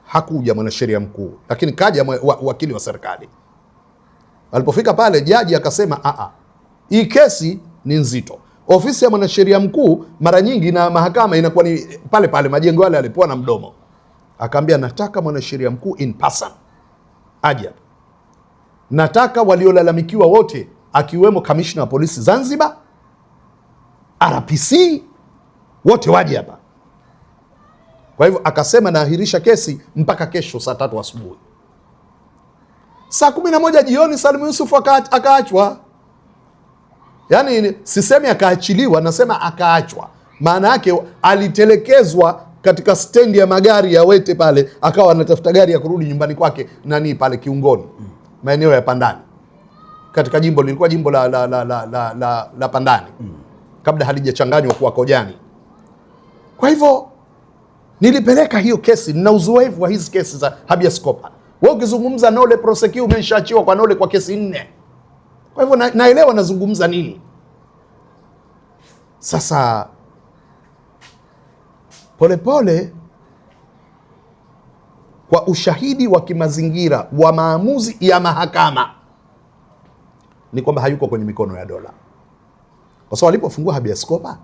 hakuja mwanasheria mkuu, lakini kaja wakili wa serikali. Alipofika pale, jaji akasema hii kesi ni nzito. Ofisi ya mwanasheria mkuu mara nyingi na mahakama inakuwa ni pale pale majengo yale alipoa na mdomo. Akaambia, nataka mwanasheria mkuu in person aje. Nataka waliolalamikiwa wote akiwemo kamishna wa polisi Zanzibar, RPC, wote waje hapa. Kwa hivyo akasema naahirisha kesi mpaka kesho saa 3 asubuhi. Saa 11 jioni Salim Yusuf akaachwa. Yaani sisemi akaachiliwa, nasema akaachwa. Maana yake alitelekezwa katika stendi ya magari ya Wete pale, akawa anatafuta gari ya kurudi nyumbani kwake pale Kiungoni, maeneo ya Pandani. Katika jimbo lilikuwa jimbo la Pandani kabla halijachanganywa kuwa Kojani. Kwa hivyo nilipeleka hiyo kesi, na uzoefu wa hizi kesi za habeas corpus. Wewe ukizungumza nole prosecute umeshaachiwa kwa nole kwa kesi 4. Kwa hivyo naelewa nazungumza nini. Sasa Polepole kwa ushahidi wa kimazingira wa maamuzi ya mahakama ni kwamba hayuko kwenye mikono ya dola. Kwa sababu walipofungua habeas corpus,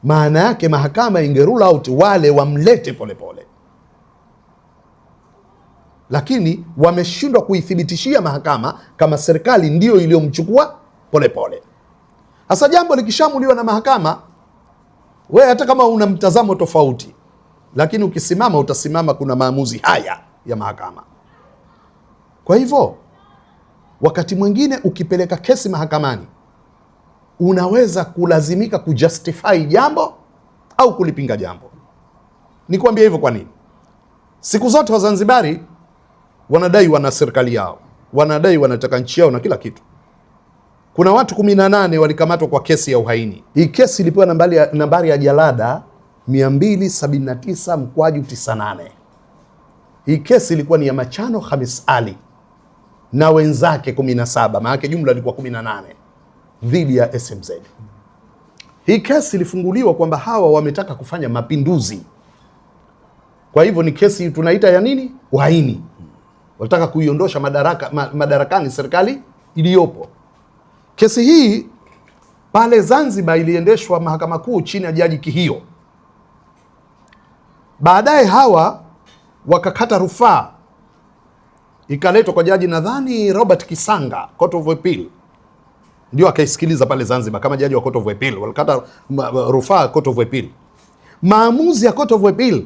maana yake mahakama ingerule out wale wamlete Polepole, lakini wameshindwa kuithibitishia mahakama kama serikali ndio iliyomchukua Polepole. Sasa jambo likishamuliwa na mahakama, wewe hata kama una mtazamo tofauti, lakini ukisimama utasimama kuna maamuzi haya ya mahakama. Kwa hivyo wakati mwingine ukipeleka kesi mahakamani, unaweza kulazimika kujustify jambo au kulipinga jambo. Nikwambia hivyo kwa nini? Siku zote Wazanzibari wanadai wana serikali yao, wanadai wanataka nchi yao na kila kitu. Kuna watu 18 walikamatwa kwa kesi ya uhaini. Hii kesi ilipewa nambari ya jalada 279/98. Hii kesi ilikuwa ni ya Machano Khamis Ali na wenzake 17, maana yake jumla ilikuwa 18 dhidi ya SMZ. Hii kesi ilifunguliwa kwamba hawa wametaka kufanya mapinduzi. Kwa hivyo ni kesi tunaita ya nini? Uhaini. Walitaka kuiondosha madarakani serikali iliyopo. Kesi hii Pale Zanzibar iliendeshwa mahakama kuu chini ya Jaji Kihio. Baadaye hawa wakakata rufaa, ikaletwa kwa jaji nadhani Robert Kisanga, Court of Appeal, ndio akaisikiliza pale Zanzibar kama jaji wa Court of Appeal. Walikata rufaa Court of Appeal. Maamuzi ya Court of Appeal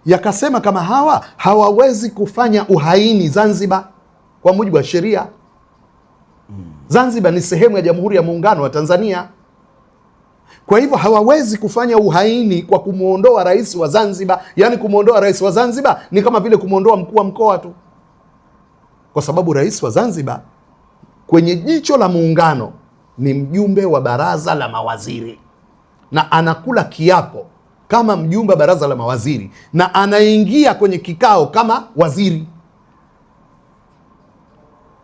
yakasema kama hawa hawawezi kufanya uhaini Zanzibar kwa mujibu wa sheria. Zanzibar ni sehemu ya Jamhuri ya Muungano wa Tanzania. Kwa hivyo hawawezi kufanya uhaini kwa kumuondoa rais wa Zanzibar. Yaani kumuondoa rais wa Zanzibar ni kama vile kumuondoa mkuu wa mkoa tu, kwa sababu rais wa Zanzibar kwenye jicho la muungano ni mjumbe wa baraza la mawaziri, na anakula kiapo kama mjumbe wa baraza la mawaziri, na anaingia kwenye kikao kama waziri.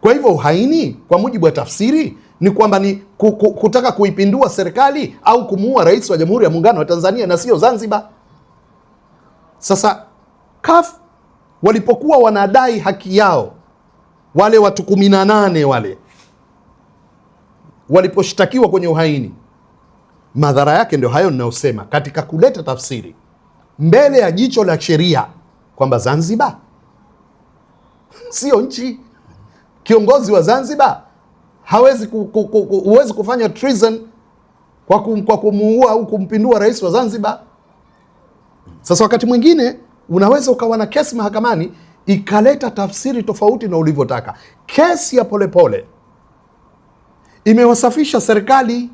Kwa hivyo uhaini kwa mujibu wa tafsiri ni kwamba ni kutaka kuipindua serikali au kumuua rais wa Jamhuri ya Muungano wa Tanzania na sio Zanzibar. Sasa CUF walipokuwa wanadai haki yao, wale watu 18 wale waliposhtakiwa kwenye uhaini, madhara yake ndio hayo ninayosema, katika kuleta tafsiri mbele ya jicho la sheria kwamba Zanzibar sio nchi. Kiongozi wa Zanzibar huwezi kufanya treason kwa kumuua au kumpindua rais wa Zanzibar. Sasa wakati mwingine unaweza ukawa na kesi mahakamani ikaleta tafsiri tofauti na ulivyotaka. Kesi ya Polepole imewasafisha serikali.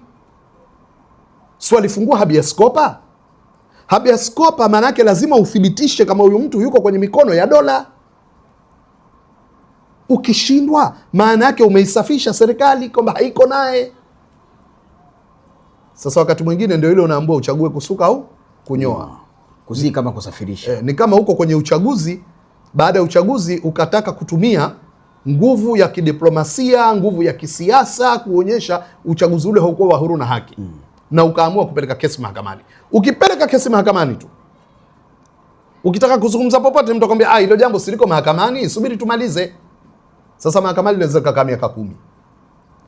Swali fungua habeas corpus. Habeas corpus maana yake lazima uthibitishe kama huyu mtu yuko kwenye mikono ya dola. Ukishindwa maana yake umeisafisha serikali kwamba haiko naye. Sasa wakati mwingine ndio ile unaambiwa uchague kusuka au kunyoa. Kuzii kama kusafirisha. Ni kama huko kwenye uchaguzi, baada ya uchaguzi ukataka kutumia nguvu ya kidiplomasia, nguvu ya kisiasa kuonyesha uchaguzi ule haukuwa wa huru na haki. Na ukaamua kupeleka kesi mahakamani. Ukipeleka kesi mahakamani tu, ukitaka kuzungumza popote mtu akwambia hilo jambo siliko mahakamani, subiri tumalize. Sasa mahakamani inaweza kukaa miaka 10.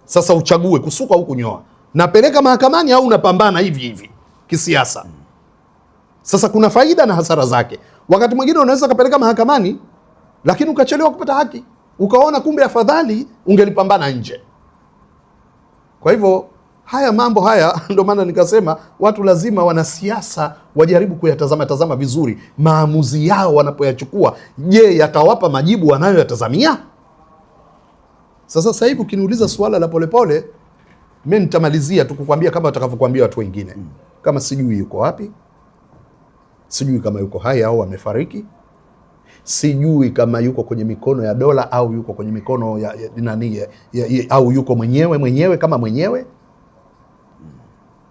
Sasa uchague kusuka au kunyoa. Napeleka mahakamani au unapambana hivi hivi kisiasa. Sasa kuna faida na hasara zake. Wakati mwingine unaweza kupeleka mahakamani lakini ukachelewa kupata haki. Ukaona kumbe afadhali ungelipambana nje. Kwa hivyo haya mambo haya ndio maana nikasema watu lazima, wanasiasa wajaribu kuyatazama vizuri maamuzi yao wanapoyachukua. Je, yatawapa majibu wanayoyatazamia? Sasa hivi ukiniuliza swala la Polepole, mimi nitamalizia tu kukwambia kama watakavyokuambia watu wengine. Kama sijui yuko wapi, sijui kama yuko hai au amefariki, sijui kama yuko kwenye mikono ya dola au yuko kwenye mikono ya nani au yuko mwenyewe kama mwenyewe.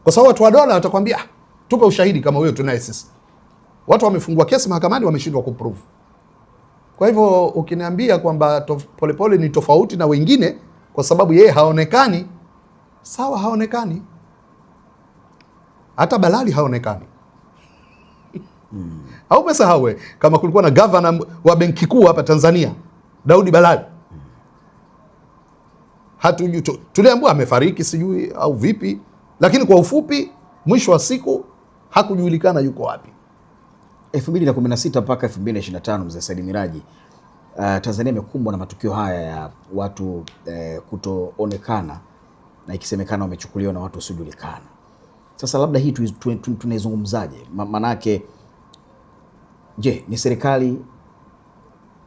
Kwa sababu watu wa dola watakwambia tupe ushahidi kama wewe tunaye sisi. Watu wamefungua kesi mahakamani wameshindwa kuprove. Kwa hivyo ukiniambia kwamba Polepole ni tofauti na wengine kwa sababu yeye haonekani, sawa, haonekani. Hata Balali haonekani. Au umesahau kama kulikuwa na governor wa benki kuu hapa Tanzania, Daudi Balali. Hatujui, tuliambiwa amefariki sijui au vipi, lakini kwa ufupi mwisho wa siku hakujulikana yuko wapi. 2016 mpaka 2025, mzee Said Miraji, Tanzania imekumbwa na matukio haya ya watu kutoonekana na ikisemekana wamechukuliwa na watu wasiojulikana. Sasa labda hii tunaizungumzaje? Manake je, ni serikali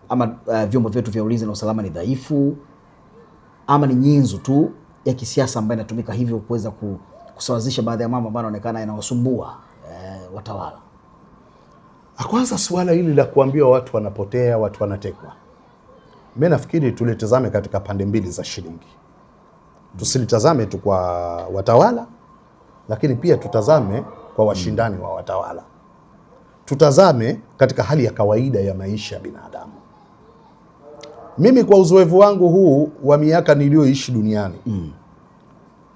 ama vyombo vyetu vya ulinzi na usalama ni dhaifu, ama ni nyenzo tu ya kisiasa ambayo inatumika hivyo kuweza kusawazisha baadhi ya mambo ambayo yanaonekana yanawasumbua watawala? Kwanza suala hili la kuambiwa watu wanapotea, watu wanatekwa, mimi nafikiri tulitazame katika pande mbili za shilingi. Tusilitazame tu kwa watawala, lakini pia tutazame kwa washindani wa watawala. Tutazame katika hali ya kawaida ya maisha ya binadamu. Mimi kwa uzoefu wangu huu wa miaka niliyoishi duniani,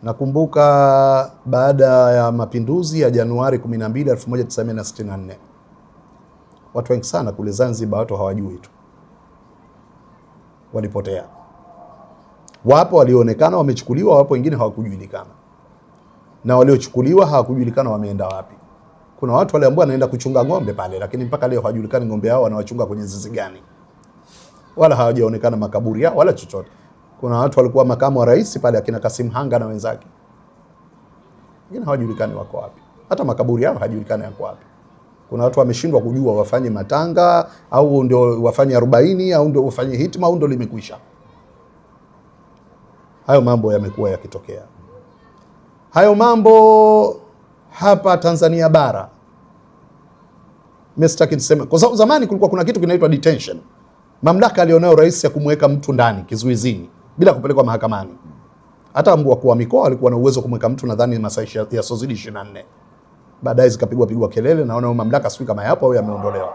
nakumbuka baada ya mapinduzi ya Januari 12, 1964, watu wengi sana kule Zanzibar, watu hawajui tu, walipotea. Wapo walioonekana wamechukuliwa, wapo wengine hawakujulikana, na waliochukuliwa hawakujulikana wameenda wapi. Kuna watu wale ambao wanaenda kuchunga ng'ombe pale, lakini mpaka leo hawajulikani ng'ombe hao wanawachunga kwenye zizi gani, wala hawajaonekana makaburi yao wala chochote. Kuna watu walikuwa makamu wa rais pale, akina Kasim Hanga na wenzake, wengine hawajulikani wako wapi, hata makaburi yao hajulikani yako wapi. Kuna watu wameshindwa kujua wafanye matanga au ndio wafanye 40 au ndio wafanye hitima au ndio limekwisha. Hayo mambo yamekuwa yakitokea. Hayo mambo hapa Tanzania bara, mimi sitaki niseme, kwa sababu zamani kulikuwa kuna kitu kinaitwa detention, mamlaka alionayo rais ya kumweka mtu ndani kizuizini bila kupelekwa mahakamani. Hata wakuu wa mikoa walikuwa na uwezo kumweka mtu nadhani masaa yasozidi 24. Baadaye zikapigwa kelele, naona mamlaka sio kama yapo au yameondolewa.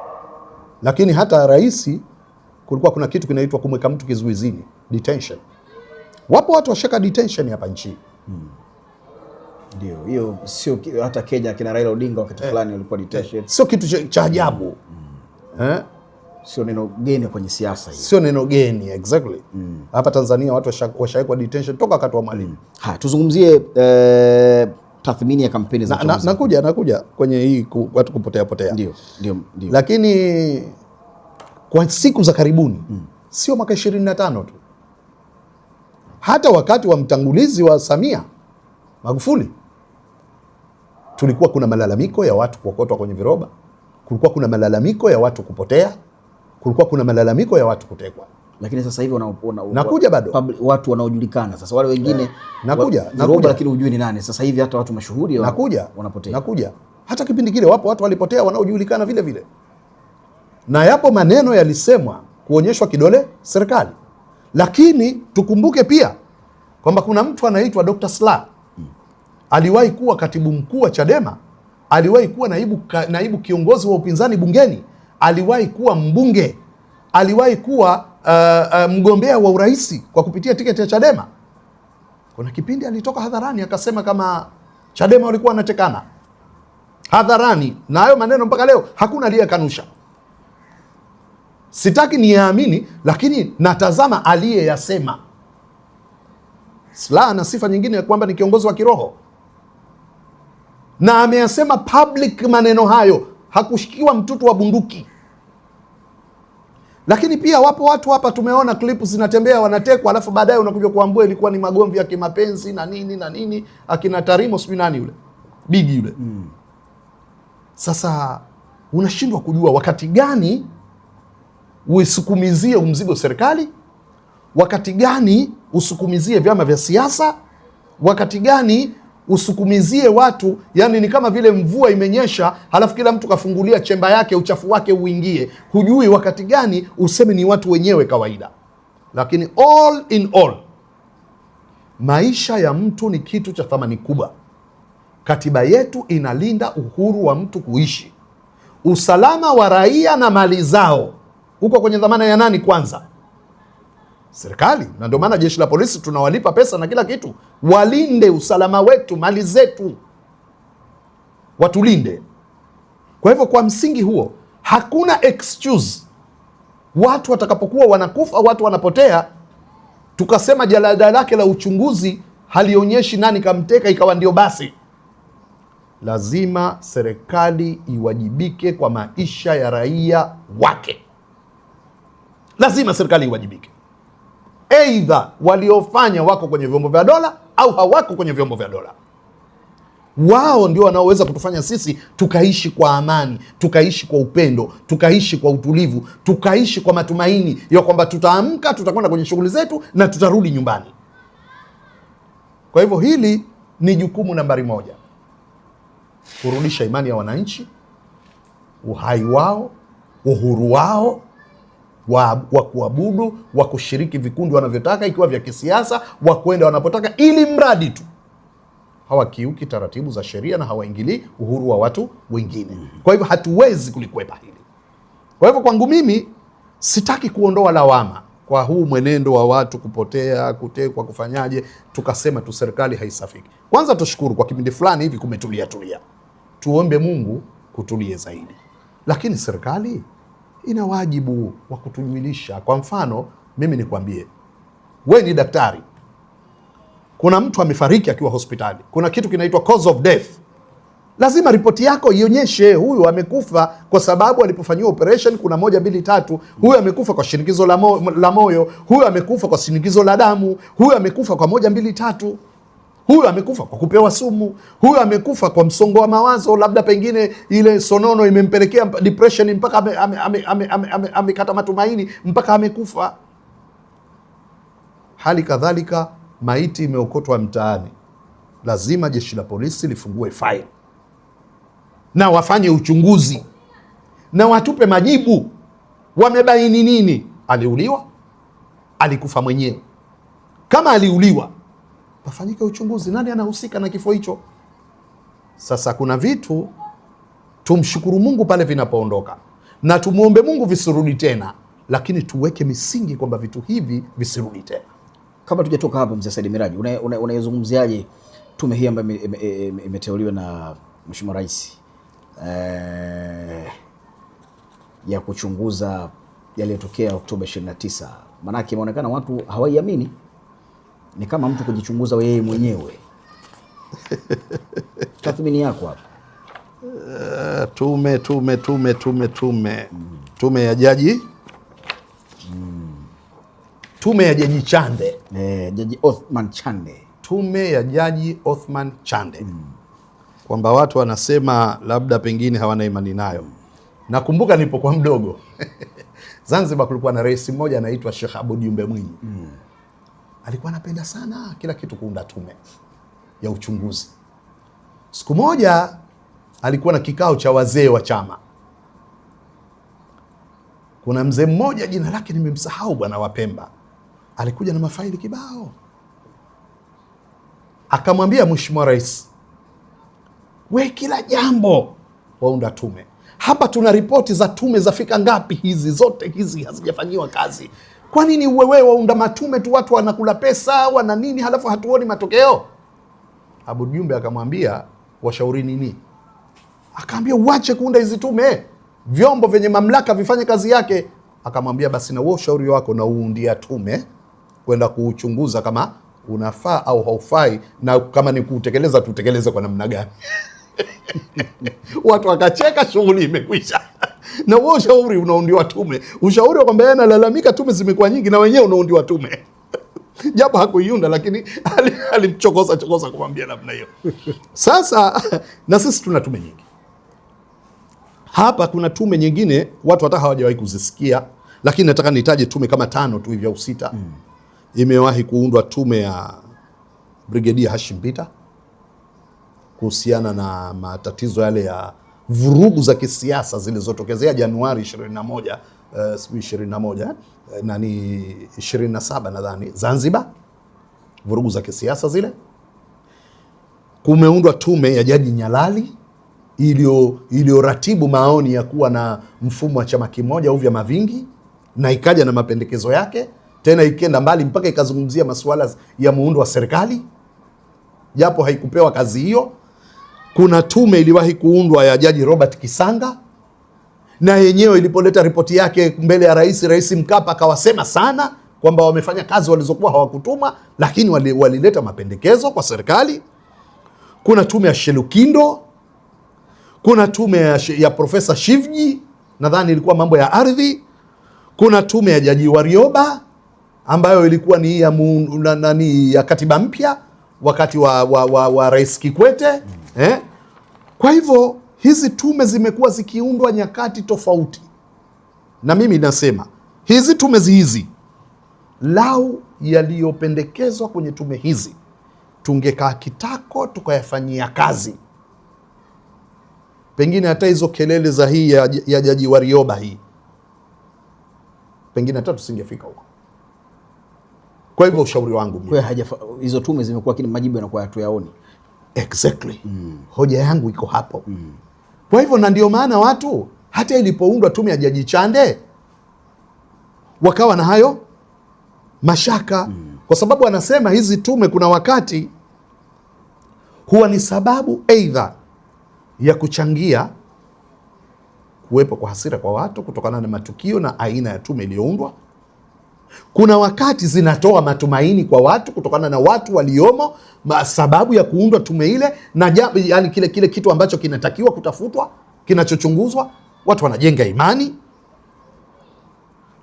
Lakini hata rais kulikuwa kuna kitu kinaitwa kumweka mtu kizuizini, detention. Wapo watu washaka detention hapa nchi. Ndio, hiyo sio hata Kenya kina Raila Odinga wakati fulani walikuwa detention. Sio kitu cha ajabu. Sio neno geni kwenye siasa hiyo. Sio neno geni, exactly. Hapa Tanzania watu washawekwa detention toka wakati wa Mwalimu. Tuzungumzie tathmini ya kampeni za uchaguzi. Nakuja kwenye hii watu kupotea. Ndio. Lakini kwa siku za karibuni, sio mwaka 25 tu. Hata wakati wa mtangulizi wa Samia Magufuli tulikuwa kuna malalamiko ya watu kuokotwa kwenye viroba, kulikuwa kuna malalamiko ya watu kupotea, kulikuwa kuna malalamiko ya watu kutekwa. Lakini sasa hivi nakuja bado watu wanaojulikana sasa, wale wengine nakuja lakini hujui ni nani. Sasa hivi hata watu mashuhuri wanapotea. Nakuja hata kipindi kile wapo watu walipotea wanaojulikana vile vile, na yapo maneno yalisemwa kuonyeshwa kidole serikali. Lakini tukumbuke pia kwamba kuna mtu anaitwa Dr. Slaa, aliwahi kuwa katibu mkuu wa Chadema, aliwahi kuwa naibu kiongozi wa upinzani bungeni, aliwahi kuwa mbunge, aliwahi kuwa mgombea wa urais kwa kupitia tiketi ya Chadema. Kuna kipindi alitoka hadharani akasema kama Chadema walikuwa wanatekana hadharani, na hayo maneno mpaka leo hakuna aliyekanusha. Sitaki niyaamini, lakini natazama aliyeyasema. Slaa ana sifa nyingine ya kwamba ni kiongozi wa kiroho, na ameyasema public maneno hayo, hakushikiwa mtutu wa bunduki. Lakini pia wapo watu hapa tumeona klipu zinatembea wanatekwa, alafu baadaye unakuja kuambua ilikuwa ni magomvi ya kimapenzi na nini, akina Tarimo sijui nani yule Bigi yule. Sasa unashindwa kujua wakati gani uisukumizie mzigo serikali, wakati gani usukumizie vyama vya siasa, wakati gani usukumizie watu. Yani ni kama vile mvua imenyesha, halafu kila mtu kafungulia chemba yake, uchafu wake uingie. Hujui wakati gani useme ni watu wenyewe kawaida. Lakini all in all, maisha ya mtu ni kitu cha thamani kubwa. Katiba yetu inalinda uhuru wa mtu kuishi. Usalama wa raia na mali zao uko kwenye dhamana ya nani kwanza? Serikali. Na ndio maana jeshi la polisi tunawalipa pesa na kila kitu, walinde usalama wetu, mali zetu, watulinde. Kwa hivyo kwa msingi huo hakuna excuse watu watakapokuwa wanakufa, watu wanapotea, tukasema jalada lake la uchunguzi halionyeshi nani kamteka ikawa ndio basi. Lazima serikali iwajibike kwa maisha ya raia wake. Lazima serikali iwajibike. Aidha waliofanya wako kwenye vyombo vya dola au hawako kwenye vyombo vya dola. Wao ndio wanaoweza kutufanya sisi tukaishi kwa amani, tukaishi kwa upendo, tukaishi kwa utulivu, tukaishi kwa matumaini ya kwamba tutaamka, tutakwenda kwenye shughuli zetu na tutarudi nyumbani. Kwa hivyo hili ni jukumu nambari 1. Kurudisha imani ya wananchi, uhai wao, uhuru wao wa kuabudu, wa kushiriki vikundi wanavyotaka, ikiwa vya kisiasa, wa kwenda wanapotaka, ili mradi tu hawakiuki taratibu za sheria na hawaingilii uhuru wa watu wengine. Kwa hivyo hatuwezi kulikwepa hili. Kwa hivyo kwangu mimi sitaki kuondoa lawama kwa huu mwenendo wa watu kupotea, kutekwa, kufanyaje, tukasema tu serikali haisafiki. Kwanza tushukuru kwa kipindi fulani hivi kumetulia. Tuombe Mungu kutulie zaidi. Lakini serikali ina wajibu wa kutujulisha. Kwa mfano, mimi nikwambie, we ni daktari, kuna mtu amefariki akiwa hospitali, kuna kitu kinaitwa cause of death. Lazima ripoti yako ionyeshe huyu amekufa kwa sababu alipofanyiwa operation kuna 1, 2, 3. Huyu amekufa kwa shinikizo la moyo, huyu amekufa kwa shinikizo la damu, huyu amekufa kwa 1, 2, 3. Huyu amekufa kwa kupewa sumu, huyu amekufa kwa msongo wa mawazo, labda pengine ile sonono imempelekea depression mpaka amekata matumaini mpaka amekufa. Hali kadhalika maiti imeokotwa mtaani, lazima jeshi la polisi lifungue faili na wafanye uchunguzi na watupe majibu. Wamebaini nini? Aliuliwa? Alikufa mwenyewe? Kama aliuliwa, pafanyike uchunguzi, nani anahusika na kifo hicho? Sasa kuna vitu tumshukuru Mungu pale vinapoondoka na tumuombe Mungu visirudi tena, lakini tuweke misingi kwamba vitu hivi visirudi tena. Kabla tujatoka hapo, Mzee Said Miraji, unaizungumziaje tume hii ambayo imeteuliwa na Mheshimiwa Rais ya kuchunguza yaliyotokea Oktoba 29? Maanake imeonekana watu hawaiamini, ni kama mtu kujichunguza yeye mwenyewe. Tathmini yako hapo? Tume ya Jaji tume ya Jaji Chande, Jaji Othman Chande, tume ya Jaji Othman Chande, kwamba watu wanasema labda pengine hawana imani nayo. Nakumbuka nilipokuwa mdogo Zanzibar kulikuwa na rais mmoja anaitwa Sheikh Aboud Jumbe Mwinyi. Alikuwa anapenda sana kila kitu kuunda tume ya uchunguzi. Siku moja alikuwa na kikao cha wazee wa chama. Kuna mzee mmoja jina lake nimemsahau, bwana wa Pemba, alikuja na mafaili kibao, akamwambia Mheshimiwa Rais, we kila jambo waunda tume. Hapa tuna ripoti za tume zafika ngapi, hizi zote hizi hazijafanyiwa kazi. Kwa nini wewe waunda matume tu, watu wanakula pesa wana nini, halafu hatuoni matokeo? Aboud Jumbe akamwambia, washauri nini? Akaambia, uache kuunda hizi tume, vyombo vyenye mamlaka vifanye kazi yake. Akamwambia, basi na wewe ushauri wako na uundia tume kwenda kuuchunguza kama unafaa au haufai, na kama ni kutekeleza tutekeleze kwa namna gani. Watu wakacheka, shughuli imekwisha. Na wewe ushauri unaundiwa tume, ushauri wa kwamba yeye analalamika tume zimekuwa nyingi, na wenyewe unaundiwa tume. Japo hakuiunda, lakini alimchokoza kumwambia namna hiyo. Sasa na sisi tuna tume nyingi hapa. Kuna tume nyingine watu hata hawajawahi kuzisikia, lakini nataka nitaje tume kama 5 tu hivi au 6. Imewahi kuundwa tume ya Brigedia Hashim Peter kuhusiana na matatizo yale ya vurugu za kisiasa zilizotokezea Januari 21 27 nadhani Zanzibar, vurugu za kisiasa zile. Kumeundwa tume ya Jaji Nyalali iliyoratibu maoni ya kuwa na mfumo wa chama kimoja au vyama vingi, na ikaja na mapendekezo yake, tena ikenda mbali mpaka ikazungumzia masuala ya muundo wa serikali, japo haikupewa kazi hiyo. Kuna tume iliwahi kuundwa ya Jaji Robert Kisanga, na yenyewe ilipoleta ripoti yake mbele ya Rais Mkapa akawasema sana kwamba wamefanya kazi walizokuwa hawakutuma, lakini walileta mapendekezo kwa serikali. Kuna tume ya Shelukindo, kuna tume ya Profesa Shivji, nadhani ilikuwa mambo ya ardhi. Kuna tume ya Jaji Warioba ambayo ilikuwa ni ya katiba mpya wakati wa Rais Kikwete. Kwa hivyo hizi tume zimekuwa zikiundwa nyakati tofauti, na mimi nasema hizi tume hizi, lau yaliyopendekezwa kwenye tume hizi tungekaa kitako tukayafanyia kazi, pengine hata hizo kelele za hii ya Jaji Warioba hii pengine hata tusingefika huko. Kwa hivyo ushauri wangu hizo tume zimekuwa, lakini majibu yanakuwa hatuyaoni. Exactly. Hoja yangu iko hapo. Kwa hivyo, na ndio maana watu hata ilipoundwa tume ya Jaji Chande wakawa na hayo mashaka, kwa sababu anasema hizi tume kuna wakati huwa ni sababu aidha ya kuchangia kuwepo kwa hasira kwa watu kutokana na matukio na aina ya tume iliyoundwa, Kuna wakati zinatoa matumaini kwa watu kutokana na watu waliomo, sababu ya kuundwa tume ile, na yani kile kitu ambacho kinatakiwa kutafutwa, kinachochunguzwa, watu wanajenga imani.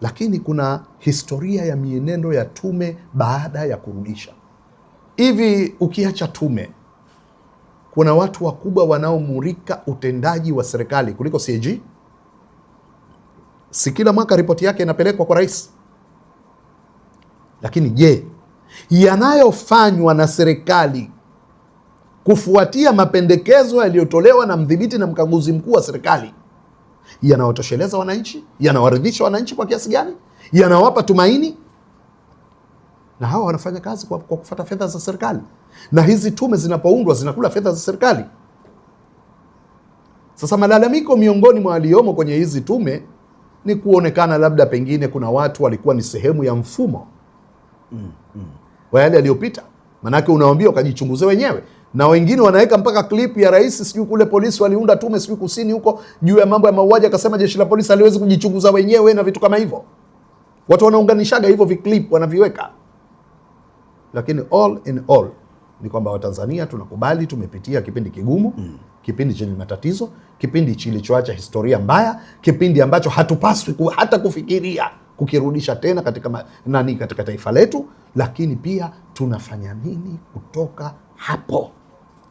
Lakini kuna historia ya mienendo ya tume baada ya kurudisha. Hivi ukiacha tume, kuna watu wakubwa wanaomulika utendaji wa serikali kuliko CAG? Si kila mwaka ripoti yake inapelekwa kwa rais? Lakini je, yanayofanywa na serikali kufuatia mapendekezo yaliyotolewa na mdhibiti na mkaguzi mkuu wa serikali yanawatosheleza wananchi? Yanawaridhisha wananchi kwa kiasi gani? Yanawapa tumaini? Na hawa wanafanya kazi kwa kufuata fedha za serikali, na hizi tume zinapoundwa zinakula fedha za serikali. Sasa malalamiko miongoni mwa waliomo kwenye hizi tume ni kuonekana labda pengine kuna watu walikuwa ni sehemu ya mfumo wa yale yaliyopita. Manake unawaambia ukajichunguze wenyewe, na wengine wanaweka mpaka clip ya rais, sijui kule polisi waliunda tume sijui kusini huko juu ya mambo ya mauaji, akasema jeshi la polisi haliwezi kujichunguza wenyewe na vitu kama hivyo. Watu wanaunganishaga hivyo viclip wanaviweka. Lakini all in all ni kwamba Watanzania tunakubali tumepitia kipindi kigumu, kipindi chenye matatizo, kipindi kilichoacha historia mbaya, kipindi ambacho hatupaswi hata kufikiria kukirudisha tena katika taifa letu. Lakini pia tunafanya nini kutoka hapo?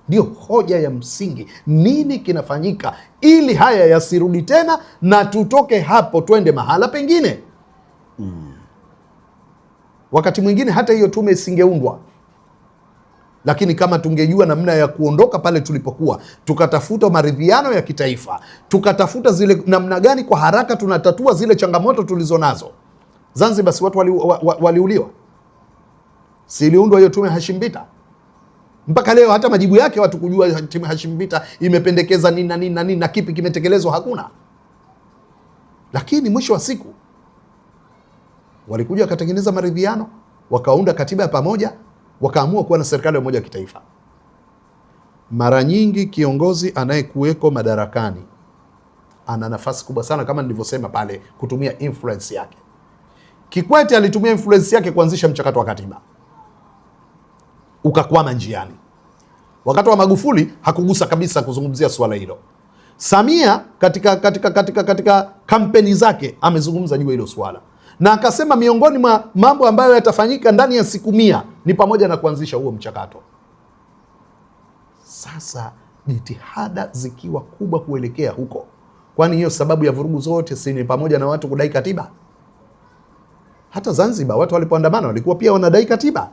Ndio hoja ya msingi. Nini kinafanyika ili haya yasirudi tena na tutoke hapo twende mahala pengine? Wakati mwingine hata hiyo tume isingeundwa, lakini kama tungejua namna ya kuondoka pale tulipokuwa, tukatafuta maridhiano ya kitaifa, tukatafuta zile namna gani kwa haraka tunatatua zile changamoto tulizo nazo. Zanzibar si watu waliuliwa? Si iliundwa hiyo tume Hashim Mbita? Mpaka leo hata majibu yake watu kujua tume Hashim Mbita imependekeza nini na nini na nini na kipi kimetekelezwa hakuna. Lakini mwisho wa siku walikuja wakatengeneza maridhiano, wakaunda katiba ya pamoja, wakaamua kuwa na serikali ya umoja wa kitaifa. Mara nyingi kiongozi anayekuweko madarakani ana nafasi kubwa sana, kama nilivyosema pale, kutumia influence yake. Kikwete alitumia influence yake kuanzisha mchakato wa katiba, ukakwama njiani. Wakati wa Magufuli hakugusa kabisa kuzungumzia swala hilo. Samia katika kampeni zake amezungumza juu hilo swala, na akasema miongoni mwa mambo ambayo yatafanyika ndani ya siku 100 ni pamoja na kuanzisha huo mchakato. Sasa jitihada zikiwa kubwa kuelekea huko, kwani hiyo sababu ya vurugu zote si ni pamoja na watu kudai katiba? Hata Zanzibar watu walipoandamana walikuwa pia wanadai katiba.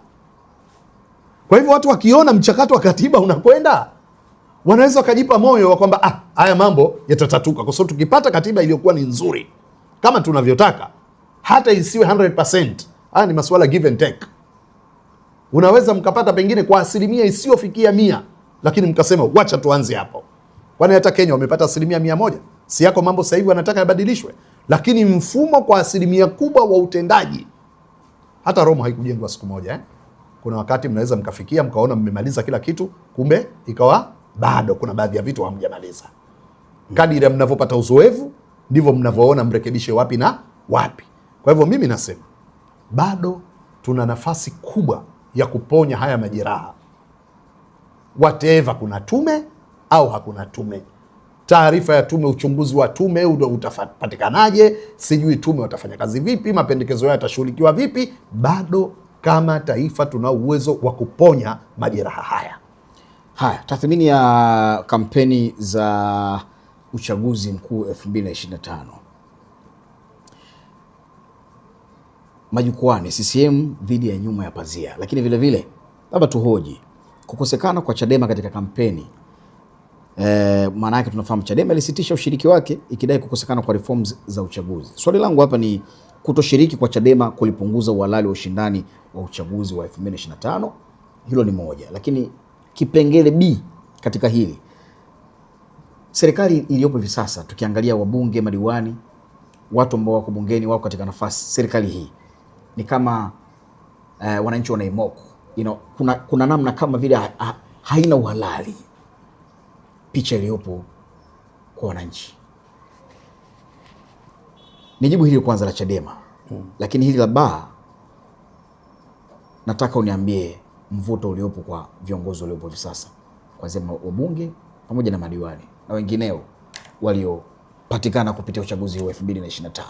Kwa hivyo watu wakiona mchakato wa katiba unakwenda, wanaweza wakajipa moyo wa kwamba haya mambo yatatatuka, kwa sababu tukipata katiba iliyokuwa ni nzuri kama tunavyotaka, hata isiwe 100%, haya ni masuala give and take. Unaweza mkapata pengine kwa asilimia isiyofikia 100, lakini mkasema wacha tuanze hapo. Kwani hata Kenya wamepata asilimia 100? Si yako mambo sasa hivi wanataka yabadilishwe, lakini mfumo kwa asilimia kubwa wa utendaji. Hata Roma haikujengwa siku moja. Kuna wakati mnaweza mkafikia mkaona mmemaliza kila kitu, kumbe ikawa bado kuna baadhi ya vitu hamjamaliza. Kadiri mnavyopata uzoefu ndivyo mnavyoona mrekebishe wapi na wapi. Kwa hivyo mimi nasema bado tuna nafasi kubwa ya kuponya haya majeraha, whatever, kuna tume au hakuna tume. Taarifa ya tume, uchunguzi wa tume utapatikanaje, sijui tume watafanya kazi vipi, mapendekezo yao yatashughulikiwa vipi, bado kama taifa tuna uwezo wa kuponya majeraha haya. Haya, tathmini ya kampeni za uchaguzi mkuu 2025. Majukwani CCM dhidi ya nyuma ya pazia, lakini vile vile labda tuhoji kukosekana kwa Chadema katika kampeni. Maana yake tunafahamu Chadema ilisitisha ushiriki wake ikidai kukosekana kwa reforms za uchaguzi. Swali langu hapa ni kutoshiriki kwa Chadema kulipunguza uhalali wa ushindani wa uchaguzi wa 2025. Hilo ni moja, lakini kipengele B katika hili, serikali iliyopo hivi sasa, tukiangalia wabunge, madiwani, watu ambao wako bungeni, wako katika nafasi, serikali hii ni kama wananchi wanaimoko. Kuna namna kama vile haina uhalali picha iliyopo kwa wananchi. Nijibu hili kwanza la Chadema. Lakini hili la nataka uniambie mvuto uliopo kwa viongozi waliopo hivi sasa, kwanzia wabunge pamoja na madiwani na wengineo waliopatikana kupitia uchaguzi wa 2025.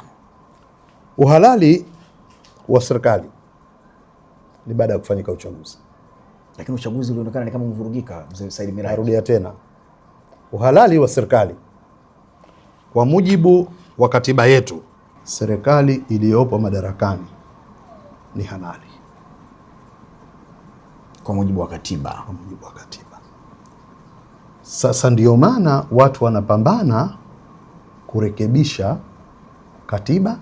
Uhalali wa serikali ni baada ya kufanyika uchaguzi, lakini uchaguzi ulionekana ni kama mvurugika. Mzee Said Miraji, narudia tena, uhalali wa serikali kwa mujibu wa katiba yetu, serikali iliyopo madarakani ni halali kwa mujibu wa katiba. Kwa mujibu wa katiba. Sasa ndio maana watu wanapambana kurekebisha katiba,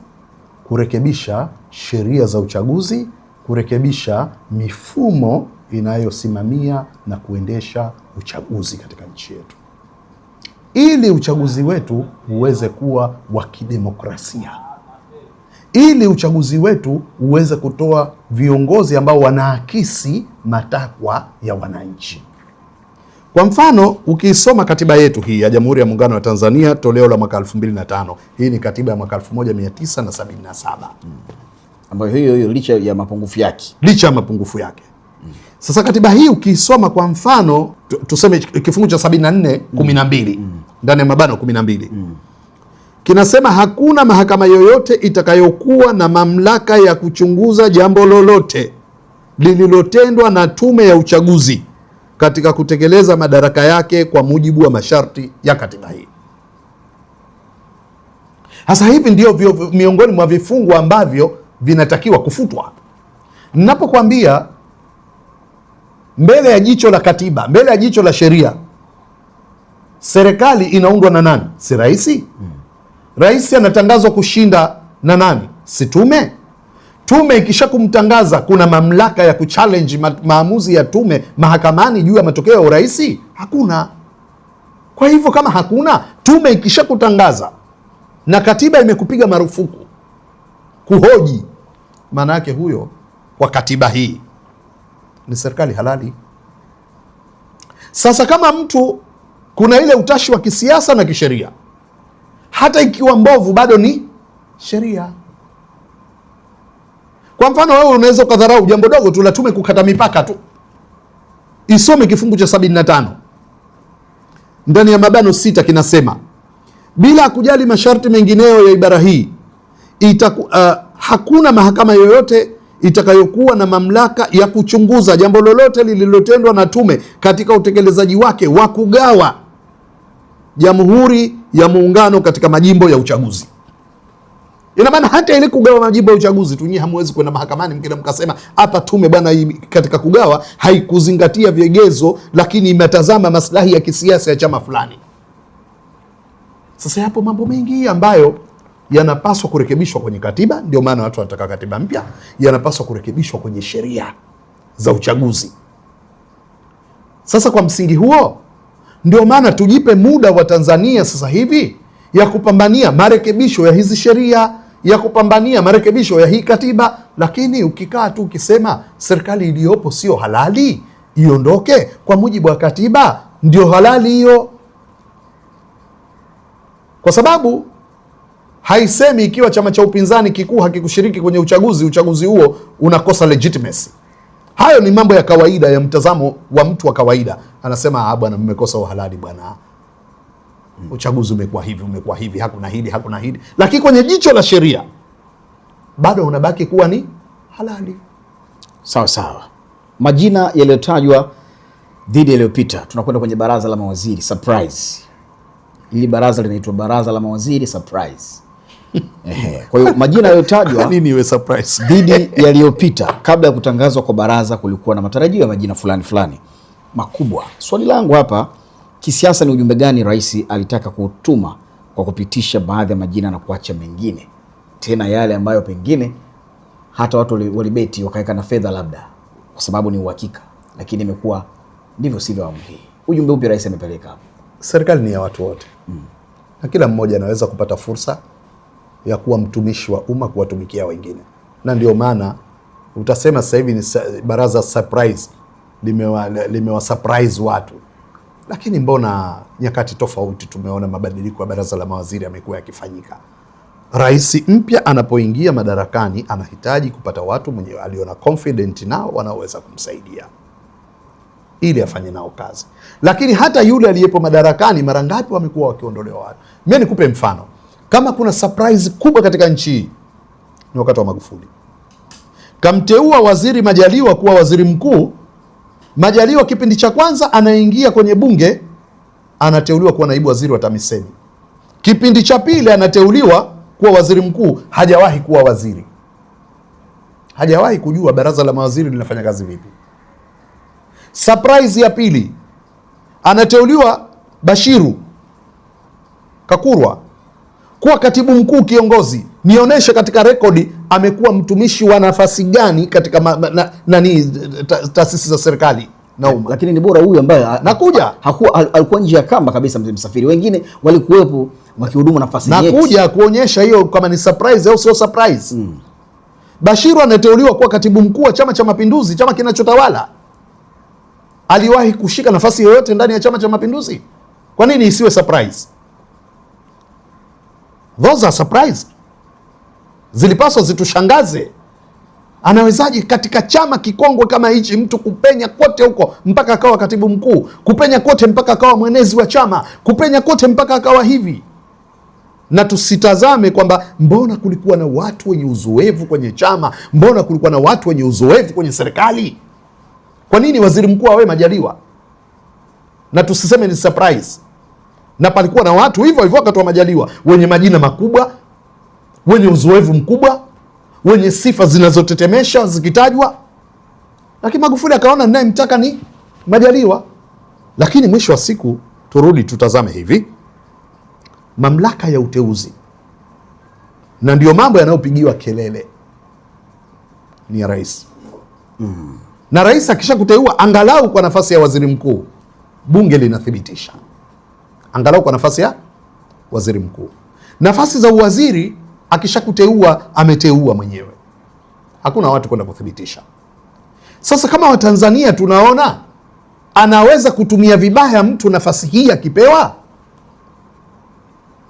kurekebisha sheria za uchaguzi, kurekebisha mifumo inayosimamia na kuendesha uchaguzi katika nchi yetu, ili uchaguzi wetu uweze kuwa wa kidemokrasia, ili uchaguzi wetu uweze kutoa viongozi ambao wanaakisi matakwa ya wananchi. Kwa mfano, ukisoma katiba yetu hii ya Jamhuri ya Muungano wa Tanzania toleo la mwaka 2005, hii ni katiba ya mwaka 1977 ambayo hiyo licha ya mapungufu yake. Sasa katiba hii ukisoma, kwa mfano tuseme kifungu cha 74:12 ndani ya mabano 12 kinasema hakuna mahakama yoyote itakayokuwa na mamlaka ya kuchunguza jambo lolote lililotendwa na tume ya uchaguzi katika kutekeleza madaraka yake kwa mujibu wa masharti ya katiba hii. Sasa hivi ndio miongoni mwa vifungu ambavyo vinatakiwa kufutwa. Ninapokuambia mbele ya jicho la katiba, mbele ya jicho la sheria, serikali inaundwa na nani? Si rais? Rais anatangazwa kushinda na nani? Si tume? Tume ikisha kumtangaza, kuna mamlaka ya kuchallenge maamuzi ya tume mahakamani juu ya matokeo ya urais? Hakuna. Kwa hivyo kama hakuna, tume ikisha kutangaza na katiba imekupiga marufuku kuhoji, maana yake huyo kwa katiba hii ni serikali halali. Sasa kama mtu kuna ile utashi wa kisiasa na kisheria, hata ikiwa mbovu bado ni sheria. Kwa mfano, wewe unaweza ukadharau jambo dogo tu la tume kukata mipaka tu. Isome kifungu cha 75 ndani ya mabano 6 kinasema, bila kujali masharti mengineyo ya ibara hii hakuna mahakama yoyote itakayokuwa na mamlaka ya kuchunguza jambo lolote lililotendwa na tume katika utekelezaji wake wa kugawa Jamhuri ya Muungano katika majimbo ya uchaguzi. Ina maana hata ile kugawa majimbo ya uchaguzi tu, nyinyi hamwezi kwenda mahakamani mkile mkasema hapa tume bwana katika kugawa haikuzingatia vigezo, lakini imetazama maslahi ya kisiasa ya chama fulani. Sasa yapo mambo mengi ambayo yanapaswa kurekebishwa kwenye katiba, ndio maana watu wanataka katiba mpya. Yanapaswa kurekebishwa kwenye sheria za uchaguzi. Sasa kwa msingi huo, ndio maana tujipe muda wa Tanzania sasa hivi ya kupambania marekebisho ya hizi sheria, ya kupambania marekebisho ya hii katiba. Lakini ukikaa tu ukisema serikali iliyopo sio halali, iondoke, kwa mujibu wa katiba ndio halali hiyo, kwa sababu haisemi ikiwa chama cha upinzani kikuu hakikushiriki kwenye uchaguzi huo unakosa legitimacy. Hayo ni mambo ya kawaida ya mtazamo wa mtu wa kawaida. Anasema bwana, mmekosa uhalali bwana, uchaguzi umekuwa hivi, hakuna hili. Lakini kwenye jicho la sheria bado unabaki kuwa ni halali. Sawa sawa. Majina yaliyotajwa dhidi yaliyopita, tunakwenda kwenye baraza la mawaziri surprise. Hili baraza linaitwa baraza la mawaziri surprise. Kwa hiyo majina yaliyotajwa nini iwe surprise? Dhidi yaliyopita, kabla ya kutangazwa kwa baraza kulikuwa na matarajio ya majina fulani makubwa. Swali langu hapa, kisiasa, ni ujumbe gani rais alitaka kutuma kwa kupitisha baadhi ya majina na kuacha mengine, tena yale ambayo pengine hata watu walibeti wakaweka na fedha labda kwa sababu ni uhakika, lakini imekuwa ndivyo sivyo awamu hii? Ujumbe upi rais amepeleka hapo? Serikali ni ya watu wote na kila mmoja anaweza kupata fursa ya kuwa mtumishi wa umma, kuwatumikia wengine, na ndio maana utasema sasa hivi ni baraza surprise, limewa surprise watu. Lakini mbona nyakati tofauti tumeona mabadiliko ya baraza la mawaziri yamekuwa yakifanyika. rais mpya anapoingia madarakani anahitaji kupata watu mwenye aliona confident nao wanaoweza kumsaidia ili afanye nao kazi. Lakini hata yule aliyepo madarakani, mara ngapi wamekuwa wakiondolewa watu? Mimi nikupe mfano, kama kuna surprise kubwa katika nchi hii ni wakati wa Magufuli. Kamteua waziri Majaliwa kuwa waziri mkuu. Majaliwa kipindi cha kwanza anaingia kwenye bunge, anateuliwa kuwa naibu waziri wa TAMISEMI. Kipindi cha pili anateuliwa kuwa waziri mkuu, hajawahi kuwa waziri, hajawahi kujua baraza la mawaziri linafanya kazi vipi. Surprise ya pili, anateuliwa Bashiru Kakurwa kuwa katibu mkuu kiongozi. Nionyeshe katika rekodi amekuwa mtumishi wa nafasi gani katika taasisi za serikali na umma. Lakini ni bora huyu ambaye nakuja alikuwa nje ya kamba kabisa, Msafiri. Wengine walikuwepo wakihudumu nafasi nyeti. Nakuja kuonyesha hiyo kama ni surprise au sio surprise. Bashiru anateuliwa kuwa katibu mkuu wa Chama cha Mapinduzi, chama kinachotawala. Aliwahi kushika nafasi yoyote ndani ya Chama cha Mapinduzi? Kwa nini isiwe surprise? Those are surprise. Zilipaswa zitushangaze. Anawezaje katika chama kikongwe kama hichi mtu kupenya kote huko mpaka akawa katibu mkuu, kupenya kote mpaka akawa mwenezi wa chama, kupenya kote mpaka akawa hivi? Na tusitazame kwamba mbona kulikuwa na watu wenye uzoefu kwenye chama, mbona kulikuwa na watu wenye uzoefu kwenye serikali. Kwa nini waziri mkuu awe Majaliwa? Na tusiseme ni surprise. Na palikuwa na watu hivyo hivyo wakati wa Majaliwa wenye majina makubwa, wenye uzoefu mkubwa, wenye sifa zinazotetemesha zikitajwa. Lakini Magufuli akaona ninayemtaka ni Majaliwa. Lakini mwisho wa siku turudi tutazame hivi, mamlaka ya uteuzi, na ndio mambo yanayopigiwa kelele, ni ya rais. Na rais akisha kuteua angalau kwa nafasi ya waziri mkuu, bunge linathibitisha angalau kwa nafasi ya waziri mkuu. Nafasi za uwaziri akisha kuteua ameteua mwenyewe, hakuna watu kwenda kuthibitisha. Sasa kama Watanzania tunaona anaweza kutumia vibaya mtu nafasi hii akipewa,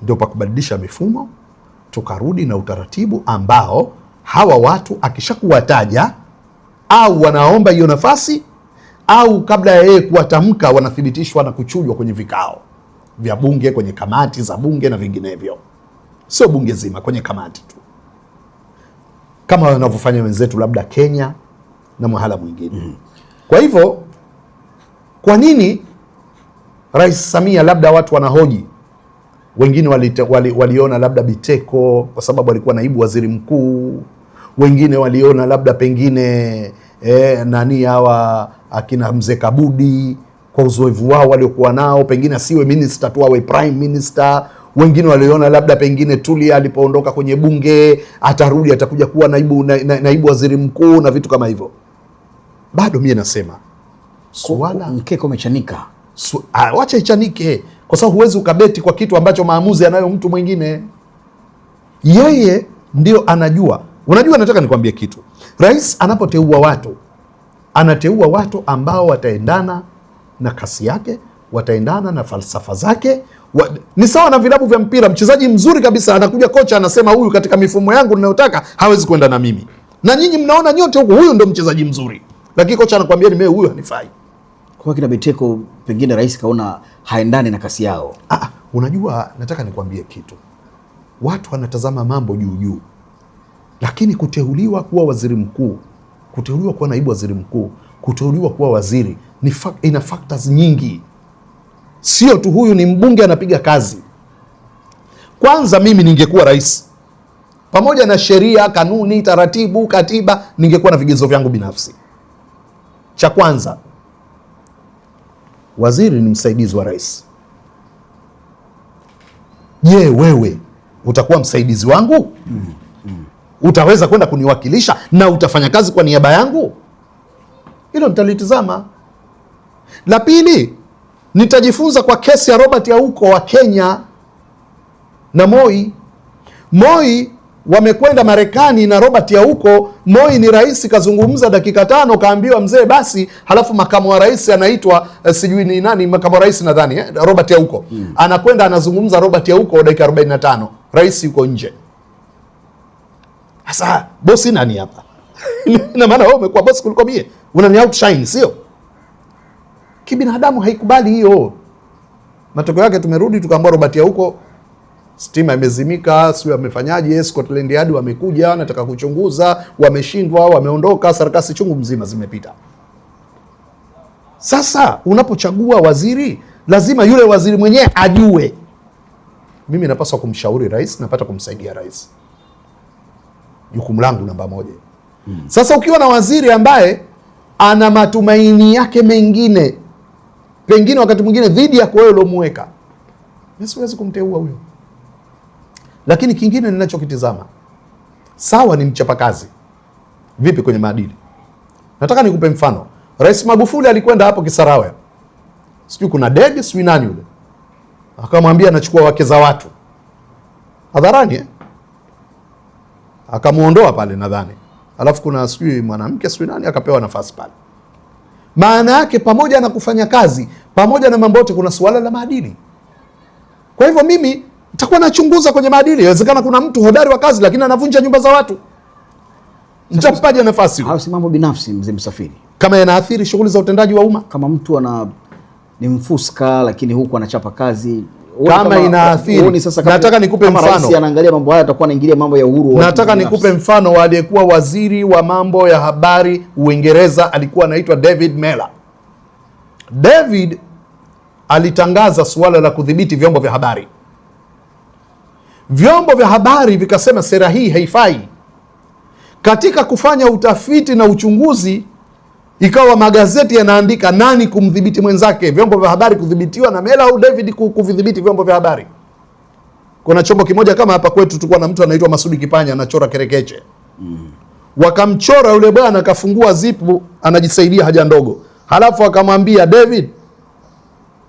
ndio pa kubadilisha mifumo, tukarudi na utaratibu ambao hawa watu akishakuwataja au wanaomba hiyo nafasi au kabla ya yeye kuwatamka wanathibitishwa na kuchujwa kwenye vikao vya bunge, kwenye kamati za bunge na vinginevyo. Sio bunge zima, kwenye kamati tu, kama wanavyofanya wenzetu labda Kenya na mahala mwingine. Kwa hivyo, kwa nini Rais Samia, labda watu wanahoji, wengine waliona labda Biteko kwa sababu alikuwa naibu waziri mkuu, wengine waliona labda pengine nani hawa akina Mzee Kabudi kwa uzoefu wao waliokuwa nao, pengine asiwe minister tu awe prime minister. Wengine waliona labda pengine Tulia alipoondoka kwenye bunge atarudi atakuja kuwa naibu waziri mkuu na vitu kama hivyo. Bado mimi nasema swala mkeka umechanika. Wacha ichanike, kwa sababu huwezi ukabeti kwa kitu ambacho maamuzi anayo mtu mwingine. Yeye ndio anajua. Unajua, nataka nikwambie kitu. Rais anapoteua watu, anateua watu ambao wataendana na kasi yake, wataendana na falsafa zake. Ni sawa na vilabu vya mpira, mchezaji mzuri kabisa anakuja kocha anasema huyu katika mifumo yangu ninayotaka hawezi kwenda na mimi. Na nyinyi mnaona nyote huko huyu ndo mchezaji mzuri. Lakini kocha anakuambia ni mimi huyu hanifai. Kwa kina Biteko pengine rais kaona haendani na kasi yao. Unajua, nataka nikwambie kitu. Watu wanatazama mambo juu juu. Lakini kuteuliwa kuwa waziri mkuu, kuteuliwa kuwa naibu waziri mkuu, kuteuliwa kuwa waziri ina factors nyingi. Sio tu huyu ni mbunge anapiga kazi. Kwanza mimi ningekuwa rais, pamoja na sheria, kanuni, taratibu, katiba, ningekuwa na vigezo vyangu binafsi. Cha kwanza, waziri ni msaidizi wa rais. Je, wewe utakuwa msaidizi wangu? Utaweza kwenda kuniwakilisha na utafanya kazi kwa niaba yangu? Hilo nitalitizama. La pili, nitajifunza kwa kesi ya Robert Yauko wa Kenya na Moi. Moi wamekwenda Marekani na Robert Yauko. Moi ni rais, kazungumza dakika 5 kaambiwa mzee basi, halafu makamu wa rais anaitwa sijui ni nani, makamu wa rais nadhani Robert Yauko anakwenda anazungumza Robert Yauko dakika 45, rais yuko nje. Sasa bosi nani hapa? Ina maana wewe umekuwa bosi kuliko mie, unani outshine, sio? Kibinadamu haikubali hiyo. Matokeo yake tumerudi tukaambia Robert ya huko stima imezimika, sio amefanyaje, Scotland Yard wamekuja wanataka kuchunguza, wameshindwa, wameondoka, sarakasi chungu mzima zimepita. Sasa unapochagua waziri, lazima yule waziri mwenyewe ajue, mimi napaswa kumshauri rais, napata kumsaidia rais. Jukumu langu namba moja. Sasa ukiwa na waziri ambaye ana matumaini yake mengine, pengine wakati mwingine dhidi ya wewe uliomweka, mimi siwezi kumteua huyo. Lakini kingine ninachokitizama, sawa ni mchapakazi vipi kwenye maadili. Nataka nikupe mfano. Rais Magufuli alikwenda hapo Kisarawe, sijui kuna Dede sijui nani yule, akamwambia anachukua wake za watu hadharani, akamuondoa pale nadhani, alafu kuna sijui mwanamke sijui nani akapewa nafasi pale. Maana yake pamoja na kufanya kazi, pamoja na mambo yote, kuna suala la maadili. Kwa hivyo mimi nitakuwa nachunguza kwenye maadili. Inawezekana kuna mtu hodari wa kazi lakini anavunja nyumba za watu, nitampaje nafasi? Hayo si mambo binafsi, mzee Msafiri. Kama yanaathiri shughuli za utendaji wa umma, kama mtu ni mfuska lakini huku anachapa kazi, kama inaathiri. Nataka nikupe mfano. Rais anaangalia mambo haya, atakuwa anaingilia mambo ya uhuru. Nataka nikupe mfano wa aliyekuwa waziri wa mambo ya habari Uingereza, alikuwa anaitwa David Miller. David alitangaza suala la kudhibiti vyombo vya habari. Vyombo vya habari vikasema sera hii haifai. Katika kufanya utafiti na uchunguzi, ikawa magazeti yanaandika nani kumdhibiti mwenzake, vyombo vya habari kudhibitiwa na Mela au David kudhibiti vyombo vya habari. Kuna chombo kimoja kama hapa kwetu tulikuwa na mtu anaitwa Masudi Kipanya anachora kerekeche. Wakamchora yule bwana, akafungua zipu, anajisaidia haja ndogo. Halafu akamwambia David,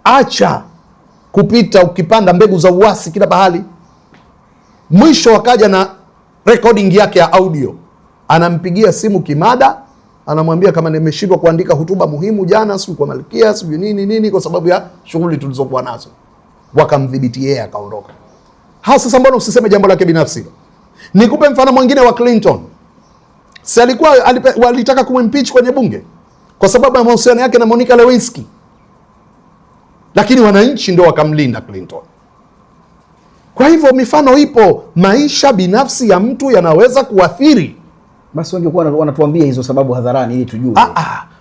acha kupita ukipanda mbegu za uasi kila pahali. Mwisho wakaja na recording yake ya audio, anampigia simu Kimada, anamwambia kama nimeshindwa kuandika hotuba muhimu jana, siku kwa Malkia, siku nini kwa sababu ya shughuli tulizokuwa nazo. Wakamdhibiti yeye, akaondoka. Sasa mbona usiseme jambo lake binafsi? Nikupe mfano mwingine wa Clinton. Si walitaka kumimpeach kwenye bunge kwa sababu ya mahusiano yake na Monica Lewinsky, lakini wananchi ndio wakamlinda Clinton. Kwa hivyo mifano ipo. Maisha binafsi ya mtu yanaweza kuathiri. Basi wangekuwa wanatuambia hizo sababu hadharani ili tujue.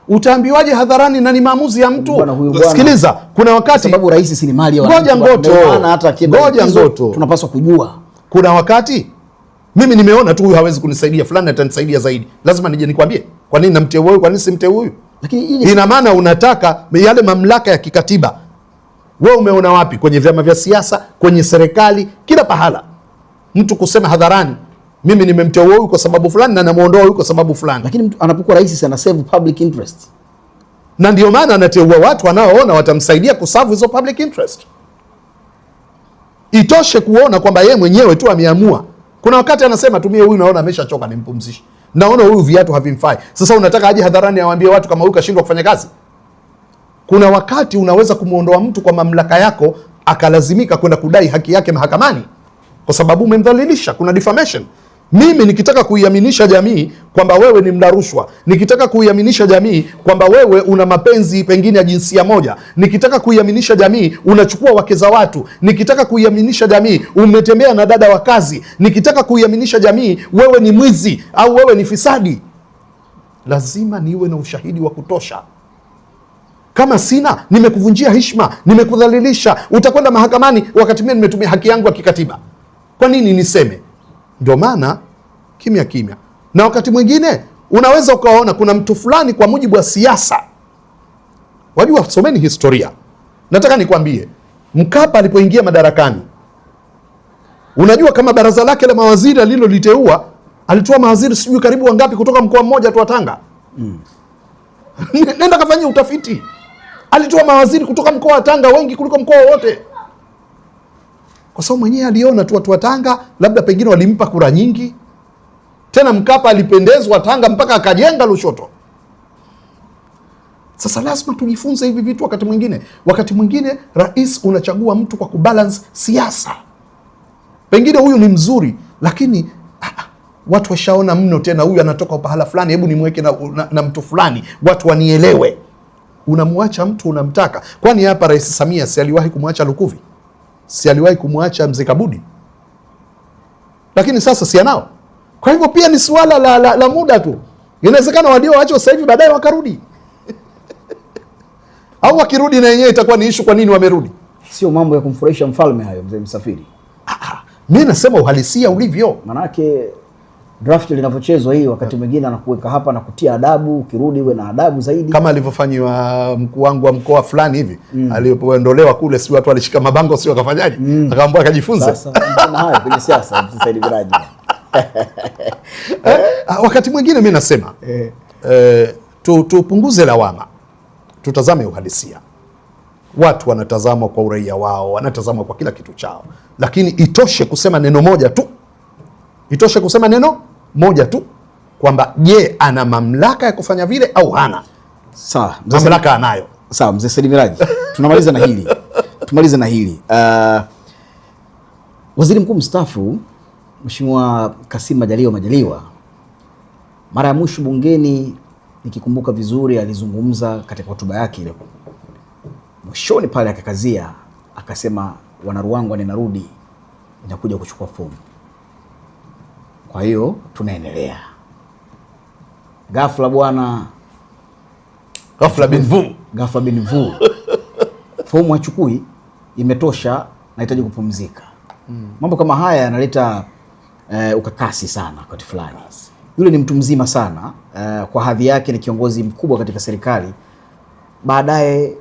Utaambiwaje hadharani na ni maamuzi ya mtu? Sikiliza, kuna wakati sababu rais si mali ya watu. Ngoja ngoto. Tunapaswa kujua. Kuna wakati mimi nimeona tu huyu hawezi kunisaidia, fulani atanisaidia zaidi. Lazima nije nikwambie kwa nini namteua huyu, kwa nini simteui huyu. Lakini ina maana unataka yale mamlaka ya kikatiba. Wewe umeona wapi? Kwenye vyama vya siasa, kwenye serikali, kila pahala. Mtu kusema hadharani mimi nimemteua huyu kwa sababu fulani na namuondoa huyu kwa sababu fulani. Lakini mtu anapokuwa rais ana serve public interest. Na ndio maana anateua watu wanaoona watamsaidia kuserve hizo public interest. Itoshe kuona kwamba yeye mwenyewe tu ameamua. Kuna wakati anasema tumie huyu, naona ameshachoka nimpumzishe. Naona huyu viatu havimfai. Sasa unataka aje hadharani awaambie watu kama huyu kashindwa kufanya kazi? Kuna wakati unaweza kumuondoa mtu kwa mamlaka yako akalazimika kwenda kudai haki yake mahakamani kwa sababu umemdhalilisha. Kuna defamation. Mimi nikitaka kuiaminisha jamii kwamba wewe ni mla rushwa, nikitaka kuiaminisha jamii kwamba wewe una mapenzi pengine ya jinsia moja, nikitaka kuiaminisha jamii unachukua wake za watu, nikitaka kuiaminisha jamii umetembea na dada wa kazi, nikitaka kuiaminisha jamii wewe ni mwizi au wewe ni fisadi, lazima niwe na ushahidi wa kutosha. Kama sina, nimekuvunjia heshima, nimekudhalilisha, utakwenda mahakamani wakati mimi nimetumia haki yangu ya kikatiba. Kwa nini niseme? Ndio maana kimya. Na wakati mwingine unaweza ukaona kuna mtu fulani kwa mujibu wa siasa. Wajua, someni historia. Nataka nikwambie, Mkapa alipoingia madarakani, unajua kama baraza lake la mawaziri aliloliteua, alitoa mawaziri sijui karibu wangapi kutoka mkoa mmoja tu wa Tanga. Nenda kafanyia utafiti. Alitoa mawaziri kutoka mkoa wa Tanga wengi kuliko mkoa wote. Kwa sababu mwenyewe aliona tu watu wa Tanga labda pengine walimpa kura nyingi. Tena Mkapa alipendezwa Tanga mpaka akajenga Lushoto. Sasa lazima tujifunze hivi vitu wakati mwingine rais unachagua mtu kwa kubalance siasa. Pengine huyu ni mzuri, lakini Watu washaona mno, tena huyu anatoka pahala fulani, hebu nimweke na mtu fulani watu wanielewe. Unamwacha mtu unamtaka. Kwani hapa Rais Samia si aliwahi kumwacha Lukuvi? Si aliwahi kumwacha Mzee Kabudi? Lakini sasa si anao. Kwa hivyo pia ni swala la muda tu. Inawezekana walioachwa sasa hivi baadaye wakarudi. Au wakirudi na yenyewe itakuwa ni issue, kwa nini wamerudi? Sio mambo ya kumfurahisha mfalme hayo, mzee Msafiri. Mimi nasema uhalisia ulivyo. Manake draft linavyochezwa hii, wakati mwingine anakuweka hapa na kutia adabu, ukirudi uwe na adabu zaidi, kama alivyofanywa mkuu wangu wa mkoa fulani hivi alipoondolewa kule, si watu walishika mabango, si wakafanyaje? Akaambiwa akajifunze. Sasa mbona hayo kwenye siasa sasa hivi Miraji? Wakati mwingine mimi nasema tupunguze lawama, tutazame uhalisia. Watu wanatazama kwa uraia wao, wanatazama kwa kila kitu chao, lakini itoshe kusema neno moja tu, itoshe kusema neno moja tu kwamba je, ana mamlaka ya kufanya vile au hana? Sawa, mamlaka anayo. Sawa mzee Said Miraji, tunamaliza na hili tumalize na hili. Waziri Mkuu mstaafu Mheshimiwa Kassim Majaliwa mara ya mwisho bungeni, nikikumbuka vizuri, alizungumza katika hotuba yake ile mwishoni pale, akakazia akasema, wana Ruangwa ninarudi, ninakuja kuchukua fomu. Kwa hiyo tunaendelea. Ghafla bwana, ghafla bin vu fomu hachukui, imetosha, nahitaji kupumzika. Mambo kama haya yanaleta ukakasi sana wakati fulani. Yule ni mtu mzima sana, kwa hadhi yake ni kiongozi mkubwa katika serikali, baadaye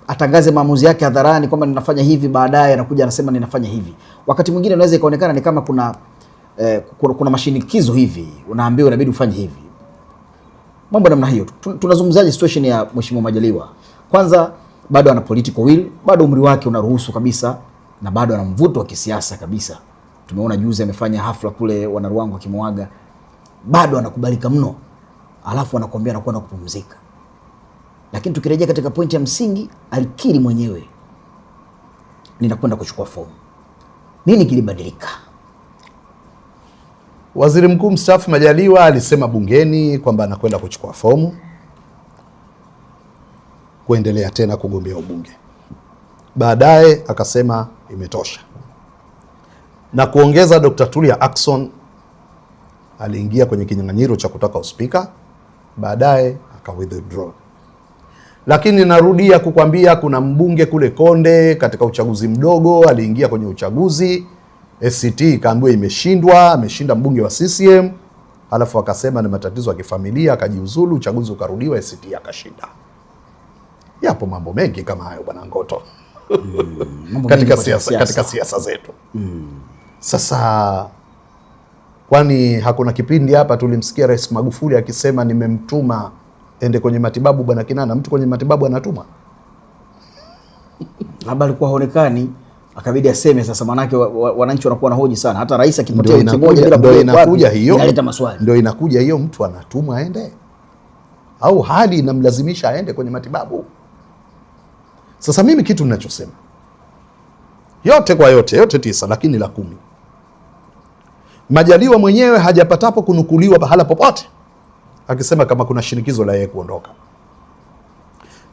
atangaze maamuzi yake hadharani kwamba ninafanya hivi, baadaye anakuja anasema ninafanya hivi. Wakati mwingine unaweza ikaonekana ni kama kuna mashinikizo hivi, unaambiwa inabidi ufanye hivi. Mambo namna hiyo. Tunazungumzaje situation ya Mheshimiwa Majaliwa? Kwanza bado ana political will, bado umri wake unaruhusu kabisa, na bado ana mvuto wa kisiasa kabisa. Tumeona juzi amefanya hafla kule wana Ruangwa kimwaga, bado anakubalika mno, alafu anakuambia anakwenda kupumzika. Lakini tukirejea katika pointi ya msingi, alikiri mwenyewe, ninakwenda kuchukua fomu. Nini kilibadilika? Waziri Mkuu mstaafu Majaliwa alisema bungeni kwamba anakwenda kuchukua fomu kuendelea tena kugombea ubunge. Baadaye akasema imetosha, na kuongeza, Dr. Tulia Ackson aliingia kwenye kinyang'anyiro cha kutaka uspika, baadaye aka withdraw. Lakini narudia kukwambia, kuna mbunge kule Konde katika uchaguzi mdogo aliingia kwenye uchaguzi, ACT ikaambiwa imeshindwa, ameshinda mbunge wa CCM, alafu akasema ni matatizo ya kifamilia, akajiuzulu, uchaguzi ukarudiwa, ACT akashinda. Yapo mambo mengi kama hayo bwana Ngoto. katika siasa zetu. Sasa kwani hakuna kipindi hapa tulimsikia Rais Magufuli akisema nimemtuma ende kwenye matibabu bwana Kinana? Mtu kwenye matibabu anatuma? Labda alikuwa haonekani, akabidi aseme. Sasa manake wananchi wanakuwa na hoji sana. Hata rais akipotea wiki moja bila ndio inakuja hiyo, inaleta maswali. Ndio inakuja hiyo, mtu anatuma aende au hali inamlazimisha aende kwenye matibabu? Sasa mimi kitu ninachosema, yote kwa yote 9 lakini la 10, Majaliwa mwenyewe hajapatapo kunukuliwa pahala popote akisema kama kuna shinikizo la yeye kuondoka.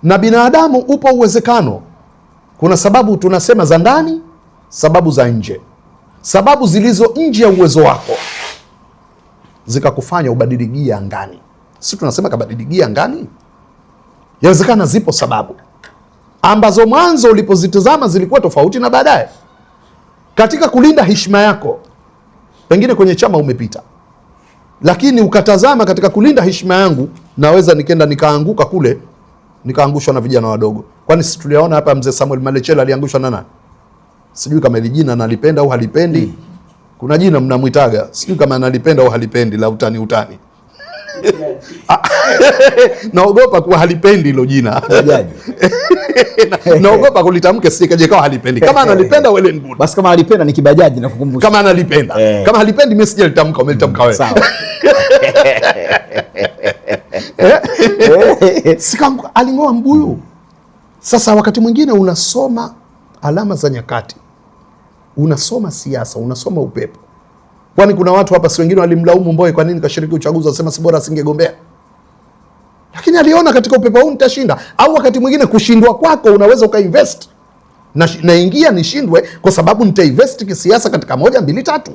Na binadamu upo uwezekano, kuna sababu tunasema za ndani, sababu za nje, sababu zilizo nje ya uwezo wako zikakufanya ubadili gia angani. Sisi tunasema kabadili gia angani. Yawezekana zipo sababu ambazo mwanzo ulipozitazama zilikuwa tofauti, na baadaye katika kulinda heshima yako, pengine kwenye chama umepita, lakini ukatazama katika kulinda heshima yangu, naweza nikenda nikaanguka kule, nikaangushwa na vijana wadogo. Kwani si tuliona hapa mzee Samuel Malechela aliangushwa na nani? Sijui kama ile jina nalipenda au halipendi. Kuna jina mnamuitaga, sijui kama analipenda au halipendi, la utani. Naogopa kuwa halipendi hilo jina. Naogopa kulitamke sikaje kawa halipendi. Kama analipenda well and good. Basi kama alipenda ni kibajaji na kukumbusha. Kama analipenda. Kama halipendi mimi sijalitamka, umelitamka wewe. Sawa. Sika alingoa mbuyu. Sasa wakati mwingine unasoma alama za nyakati, unasoma siasa, unasoma upepo. Kwani kuna watu hapa si wengine walimlaumu Mbowe kwa nini kashiriki uchaguzi, wasema si bora asingegombea. Lakini aliona katika upepo huu nitashinda. Au wakati mwingine kushindwa kwako unaweza ukainvest. Naingia nishindwe kwa sababu nitainvest kisiasa katika 1, 2, 3.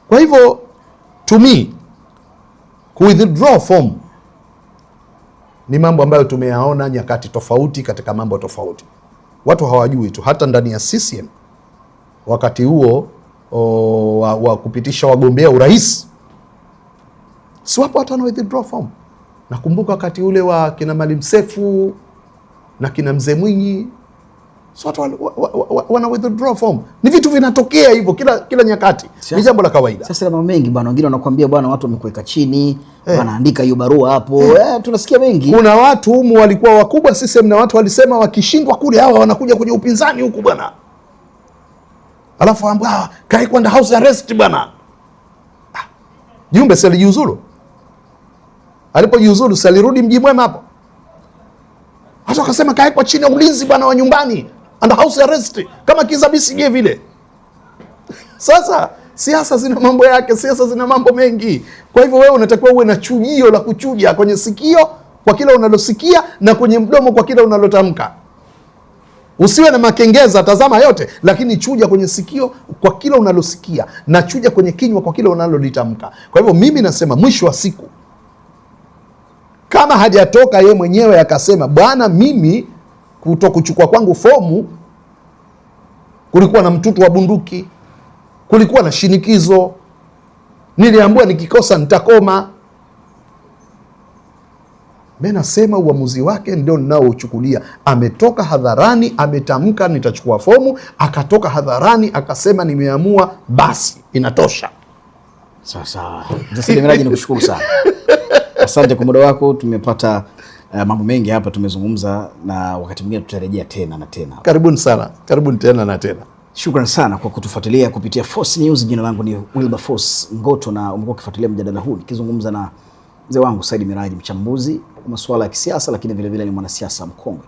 Kwa hivyo to me withdraw form ni mambo ambayo tumeyaona nyakati tofauti katika mambo tofauti. Watu hawajui tu, hata ndani ya CCM wakati huo wa kupitisha wagombea urais, si wapo watu wana withdraw form. Nakumbuka wakati ule wa kina Maalim Seif na kina Mzee Mwinyi, si watu wana withdraw form. Ni vitu vinatokea hivyo kila nyakati. Ni jambo la kawaida. Sasa mambo mengi bwana, wengine wanakuambia bwana watu wamekuweka chini, wanaandika hiyo barua hapo. Tunasikia mengi. Kuna watu humu walikuwa wakubwa CCM na watu walisema wakishindwa kule hawa wanakuja kwenye upinzani huku bwana. Alafu ambao kai kwenda house arrest bwana. Jumbe si alijiuzulu. Alipojiuzulu si alirudi Mji Mwema hapo. Watu wakasema kai kwa chini ya ulinzi bwana wa nyumbani, under house arrest kama Kizza Besigye vile. Sasa siasa zina mambo yake, siasa zina mambo mengi. Kwa hivyo wewe unatakiwa uwe na chujio la kuchuja kwenye sikio kwa kila unalosikia na kwenye mdomo kwa kila unalotamka. Usiwe na makengeza, tazama yote, lakini chuja kwenye sikio kwa kila unalosikia na chuja kwenye kinywa kwa kila unalolitamka. Kwa hivyo mimi nasema mwisho wa siku, kama hajatoka ye mwenyewe akasema bwana, mimi kutokuchukua kwangu fomu kulikuwa na mtutu wa bunduki, kulikuwa na shinikizo, niliambiwa nikikosa nitakoma. Mimi nasema uamuzi wake ndio ninaouchukulia. Ametoka hadharani, ametamka nitachukua fomu, akatoka hadharani akasema nimeamua, basi inatosha. Sawa. Jasiri Miraji, nikushukuru sana. Asante kwa muda wako. Tumepata mambo mengi hapa tumezungumza, na wakati mwingine tutarejea tena na tena. Karibuni sana. Karibuni tena na tena. Shukrani sana kwa kutufuatilia kupitia Force News. Jina langu ni Wilberforce Ngoto na umekuwa ukifuatilia mjadala huu nikizungumza na mzee wangu Said Miraji, mchambuzi wa masuala ya kisiasa, lakini vile vile ni mwanasiasa mkongwe.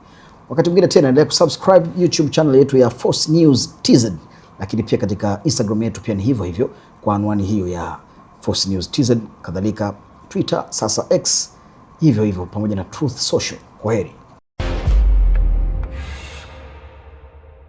Wakati mwingine tena endelea kusubscribe YouTube channel yetu ya Force News TZ, lakini pia katika Instagram yetu pia ni hivyo hivyo kwa anwani hiyo ya Force News TZ, kadhalika Twitter, sasa X hivyo hivyo, pamoja na Truth Social. Kwaheri.